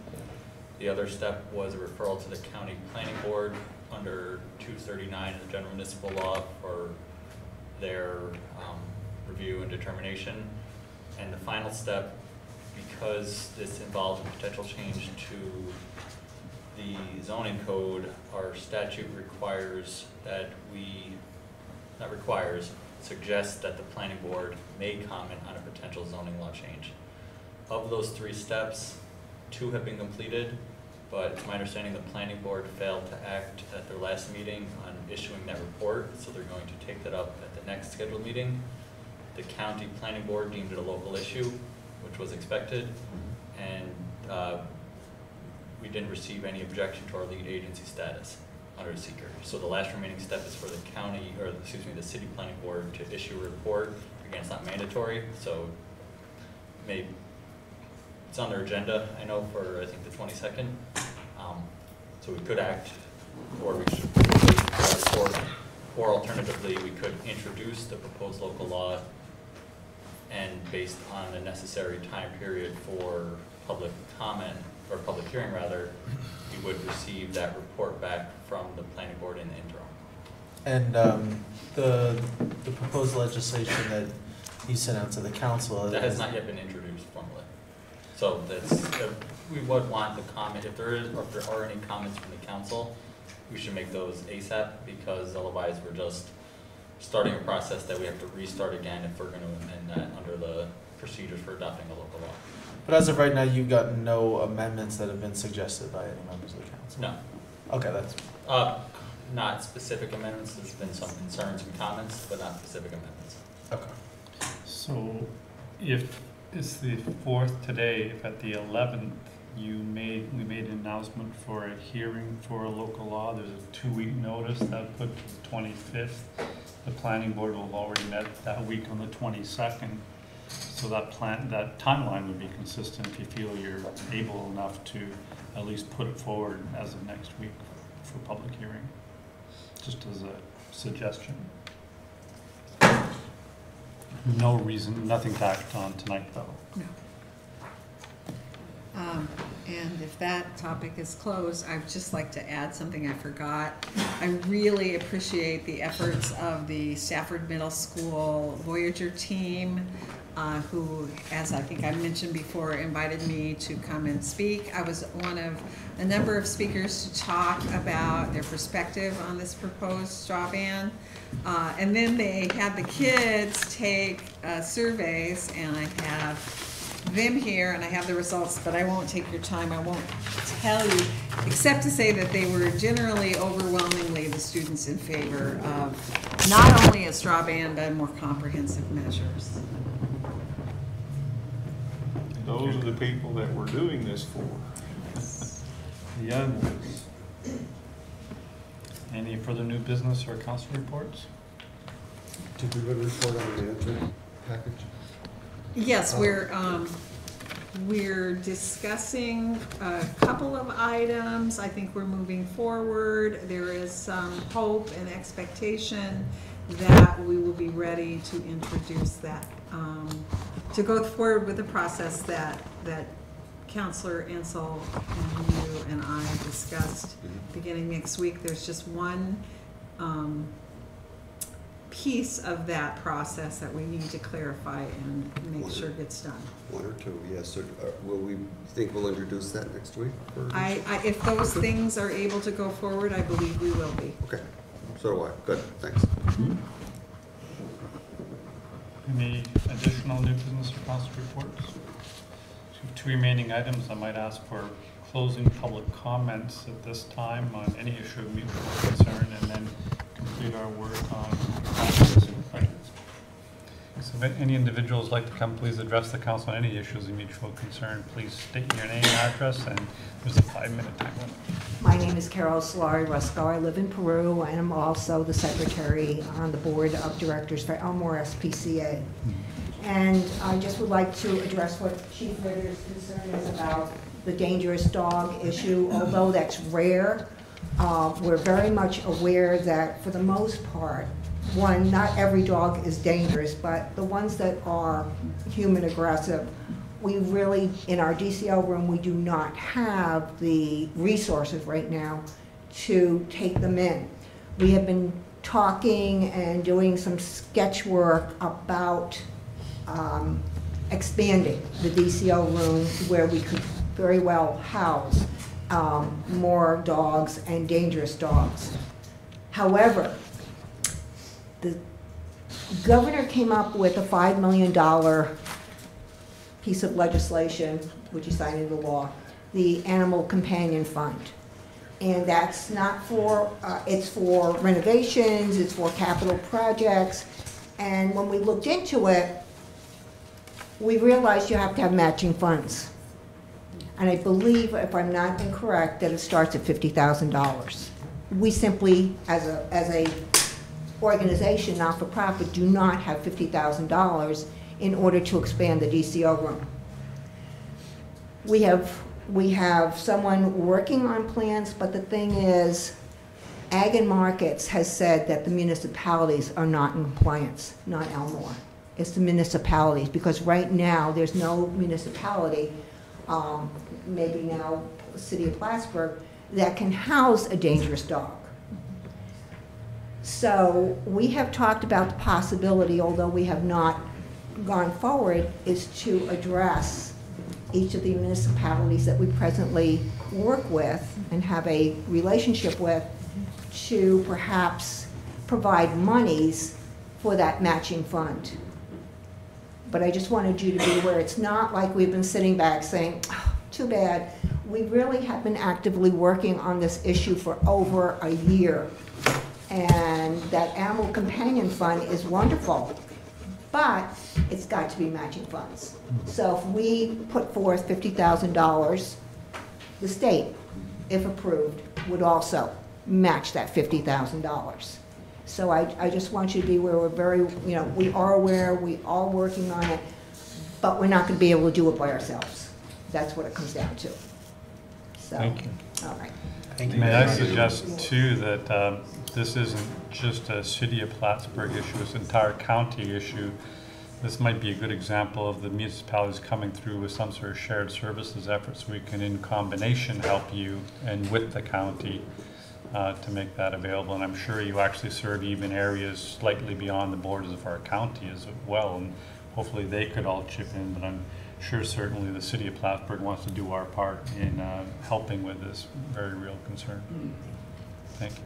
The other step was a referral to the county planning board under 239 of the general municipal law for their review and determination. And the final step, because this involves a potential change to the zoning code, our statute requires that suggests that the planning board may comment on a potential zoning law change. Of those 3 steps, 2 have been completed, but it's my understanding the planning board failed to act at their last meeting on issuing that report, so they're going to take that up at the next scheduled meeting. The county planning board deemed it a local issue, which was expected, and we didn't receive any objection to our lead agency status under the seeker. So the last remaining step is for the county, or excuse me, the city planning board to issue a report. Again, it's not mandatory, so maybe it's on their agenda, I know, for I think the 22nd. So we could act, or we should, or alternatively, we could introduce the proposed local law, and based on the necessary time period for public comment, or public hearing rather, we would receive that report back from the planning board in the interim. And the proposed legislation that he sent out to the council. That has not yet been introduced formally. So that's, we would want the comment, if there is, or if there are any comments from the council, we should make those ASAP, because otherwise we're just starting a process that we have to restart again if we're going to amend that under the procedures for adopting a local law. But as of right now, you've got no amendments that have been suggested by any members of the council? No. Okay, that's... Not specific amendments. There's been some concerns and comments, but not specific amendments. Okay. So if it's the 4th today, if at the 11th we made an announcement for a hearing for a local law, there's a 2-week notice that put to the 25th. The planning board will have already met that week on the 22nd. So that timeline would be consistent if you feel you're able enough to at least put it forward as of next week for public hearing, just as a suggestion. No reason, nothing to act on tonight though. No. And if that topic is closed, I'd just like to add something I forgot. I really appreciate the efforts of the Stafford Middle School Voyager team, who, as I think I mentioned before, invited me to come and speak. I was one of a number of speakers to talk about their perspective on this proposed straw ban. And then they had the kids take surveys, and I have them here, and I have the results, but I won't take your time. I won't tell you, except to say that they were generally overwhelmingly the students in favor of not only a straw ban, but more comprehensive measures. Those are the people that we're doing this for. The young ones. Any further new business or council reports? Did we report on the management package? Yes, we're discussing a couple of items. I think we're moving forward. There is some hope and expectation that we will be ready to introduce that, to go forward with the process that Councilor Ansel and you and I discussed beginning next week. There's just one piece of that process that we need to clarify and make sure gets done. 1 or 2, yes. So will we think we'll introduce that next week? If those things are able to go forward, I believe we will be. Okay, so do I. Good, thanks. Any additional new business or council reports? So 2 remaining items. I might ask for closing public comments at this time on any issue of mutual concern, and then complete our work on items. So if any individuals like to come, please address the council on any issues of mutual concern. Please state your name and address, and there's a 5-minute time limit. My name is Carol Solari Rusco. I live in Peru, and I'm also the secretary on the board of directors for Elmore SPCA. And I just would like to address what Chief Ritter's concern is about the dangerous dog issue. Although that's rare, we're very much aware that for the most part, one, not every dog is dangerous, but the ones that are human aggressive, we really, in our DCL room, we do not have the resources right now to take them in. We have been talking and doing some sketch work about expanding the DCL room where we could very well house more dogs and dangerous dogs. However, the governor came up with a $5 million piece of legislation, which he signed into law, the Animal Companion Fund. And that's not for, it's for renovations, it's for capital projects. And when we looked into it, we realized you have to have matching funds. And I believe, if I'm not incorrect, that it starts at $50,000. We simply, as a organization, not-for-profit, do not have $50,000 in order to expand the DCO room. We have someone working on plans, but the thing is, Ag and Markets has said that the municipalities are not in compliance, not Elmore. It's the municipalities, because right now, there's no municipality, maybe now the city of Plattsburgh, that can house a dangerous dog. So we have talked about the possibility, although we have not gone forward, is to address each of the municipalities that we presently work with and have a relationship with to perhaps provide monies for that matching fund. But I just wanted you to be aware, it's not like we've been sitting back saying, oh, too bad. We really have been actively working on this issue for over a year. And that Animal Companion Fund is wonderful, but it's got to be matching funds. So if we put forth $50,000, the state, if approved, would also match that $50,000. So I just want you to be aware, we're very, you know, we are aware, we are working on it, but we're not going to be able to do it by ourselves. That's what it comes down to. So, Thank you. All right. May I suggest too that this isn't just a city of Plattsburgh issue, it's an entire county issue. This might be a good example of the municipalities coming through with some sort of shared services efforts. We can in combination help you and with the county to make that available. And I'm sure you actually serve even areas slightly beyond the borders of our county as well. And hopefully they could all chip in, but I'm sure certainly the city of Plattsburgh wants to do our part in helping with this very real concern. Thank you.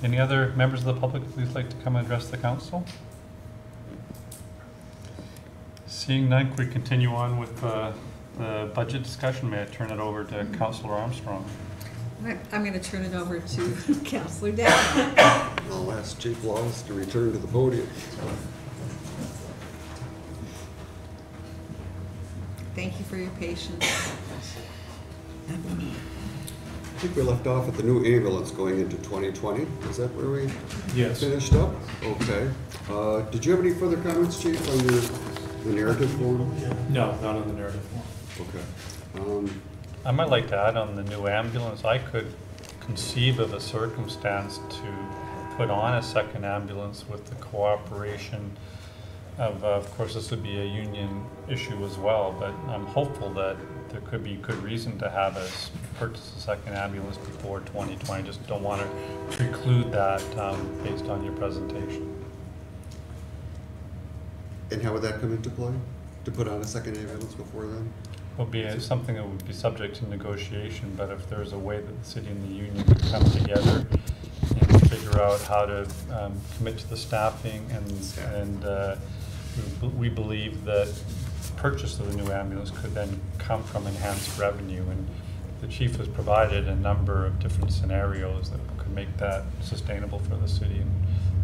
Any other members of the public please like to come and address the council? Seeing none, could we continue on with the budget discussion? May I turn it over to Councillor Armstrong? I'm going to turn it over to Councillor Dow. I'll ask Chief Laws to return to the podium. Thank you for your patience. I think we left off at the new ambulance going into 2020. Is that where we finished up? Okay. Did you have any further comments, Chief, on the narrative form? No, not on the narrative form. Okay. I might like to add on the new ambulance, I could conceive of a circumstance to put on a second ambulance with the cooperation of course this would be a union issue as well, but I'm hopeful that there could be good reason to have us purchase a second ambulance before 2020. Just don't want to preclude that based on your presentation. And how would that come into play? To put on a second ambulance before then? Will be something that would be subject to negotiation, but if there's a way that the city and the union could come together and figure out how to commit to the staffing and we believe that purchase of the new ambulance could then come from enhanced revenue, and the chief has provided a number of different scenarios that could make that sustainable for the city,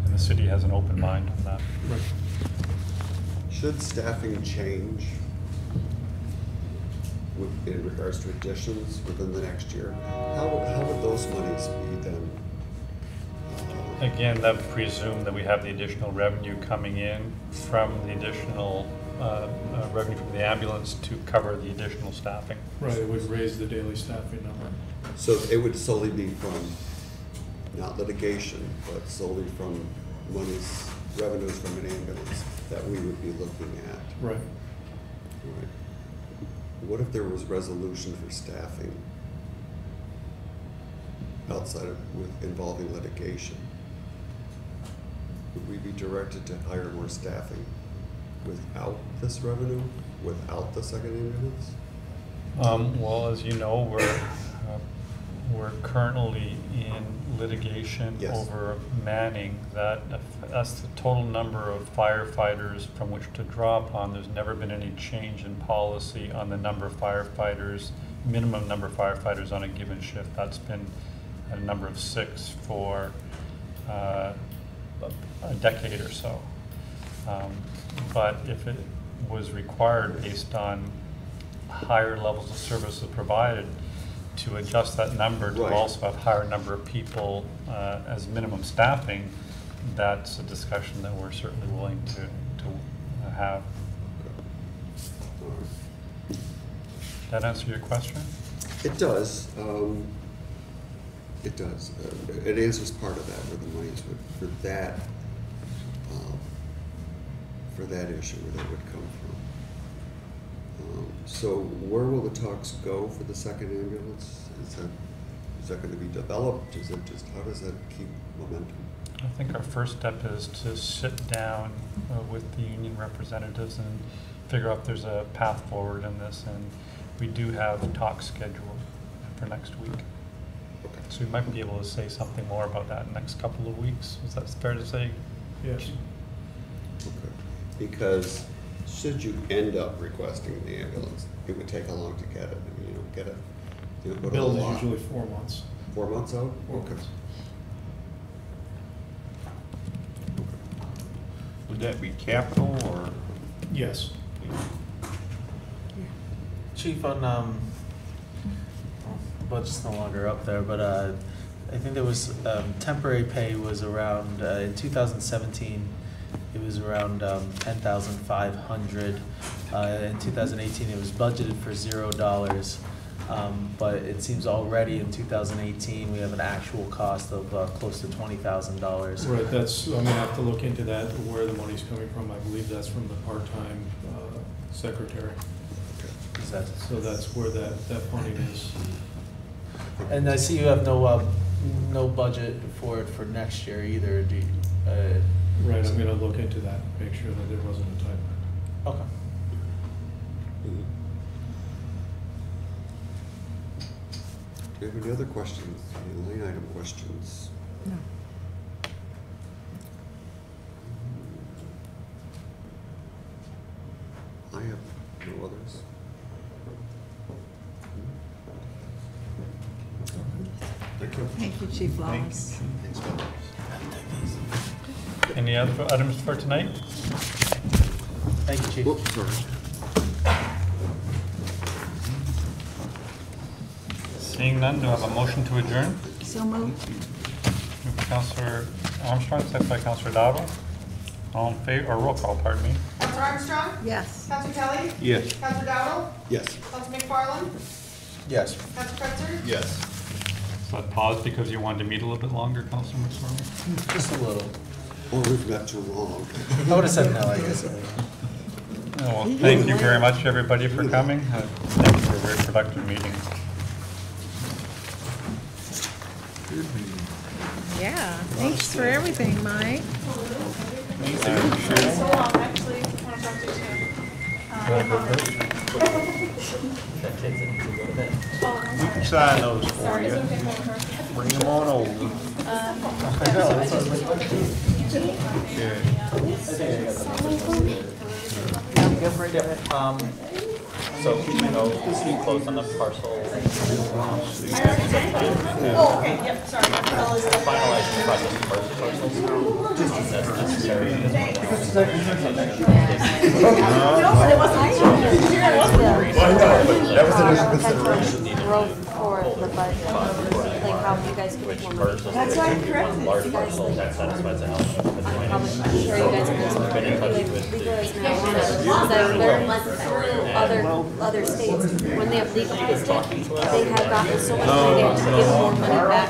and the city has an open mind on that. Right. Should staffing change in regards to additions within the next year, how would those monies be then? Again, that would presume that we have the additional revenue coming in from the additional revenue from the ambulance to cover the additional staffing. Right, it would raise the daily staffing number. So it would solely be from not litigation, but solely from revenues from an ambulance that we would be looking at. Right. Right. What if there was resolution for staffing outside of, involving litigation? Would we be directed to hire more staffing without this revenue, without the second ambulance? Well, as you know, we're currently in litigation Yes. over manning. That's the total number of firefighters from which to draw upon. There's never been any change in policy on the number of firefighters, minimum number of firefighters on a given shift. That's been a number of 6 for a decade or so. But if it was required based on higher levels of services provided to adjust that number to Right. also have higher number of people as minimum staffing, that's a discussion that we're certainly willing to have. That answer your question? It does. It does. It answers part of that, where the money's for that issue, where that would come from. So where will the talks go for the second ambulance? Is that going to be developed? Is it just, how does that keep momentum? I think our first step is to sit down with the union representatives and figure out if there's a path forward in this, and we do have talks scheduled for next week. Okay. So we might be able to say something more about that in the next couple of weeks. Is that fair to say? Yes. Okay. Because should you end up requesting the ambulance, it would take how long to get it? I mean, you don't get it. You don't go to the Build is lot. usually 4 months. 4 months out? 4 Okay. months. Would that be capital or? Yes. Chief, on, budget's no longer up there, but I think there was, temporary pay was around, in 2017, it was around 10,500. In 2018, it was budgeted for $0, but it seems already in 2018, we have an actual cost of close to $20,000. Right, that's, I'm gonna have to look into that, where the money's coming from. I believe that's from the part-time secretary. Is that? So that's where that funding is. And I see you have no budget for it for next year either, do you? Right, I'm gonna look into that, make sure that there wasn't a typo. Okay. Do you have any other questions, any line item questions? No. I have no others. Thank you. Thank you, Chief Lawless. Thanks, Bill. Any other items for tonight? Thank you, Chief. Whoops, sorry. Seeing none, do I have a motion to adjourn? So moved. Moved by Councillor Armstrong, second by Councillor Dowdle. All in favor, or roll call, pardon me. Counselor Armstrong? Yes. Counselor Kelly? Yes. Counselor Dowdle? Yes. Counselor McFarland? Yes. Counselor Kretzer? Yes. So I paused because you wanted to meet a little bit longer, Councillor McFarland? Just a little. Or we've got too long. I would have said no, I guess. Oh, well, thank you very much, everybody, for coming. Thank you for a very productive meeting. Yeah, thanks for everything, Mike. So, actually, want to talk to you too. We can sign those for Sorry, you. it's okay for her. Bring them on over. So, you know, we closed on the parcel. Oh, okay, yep, sorry. Finalizing the process of parcels now. That's necessary. That was initial consideration. Growth for the budget, like how you guys can make more money. That's why I'm correcting. Large parcels, that satisfies the health. I'm sure you guys can some legalize marijuana, that learn through other states, when they have legalized it, they have gotten so much money to give more money back.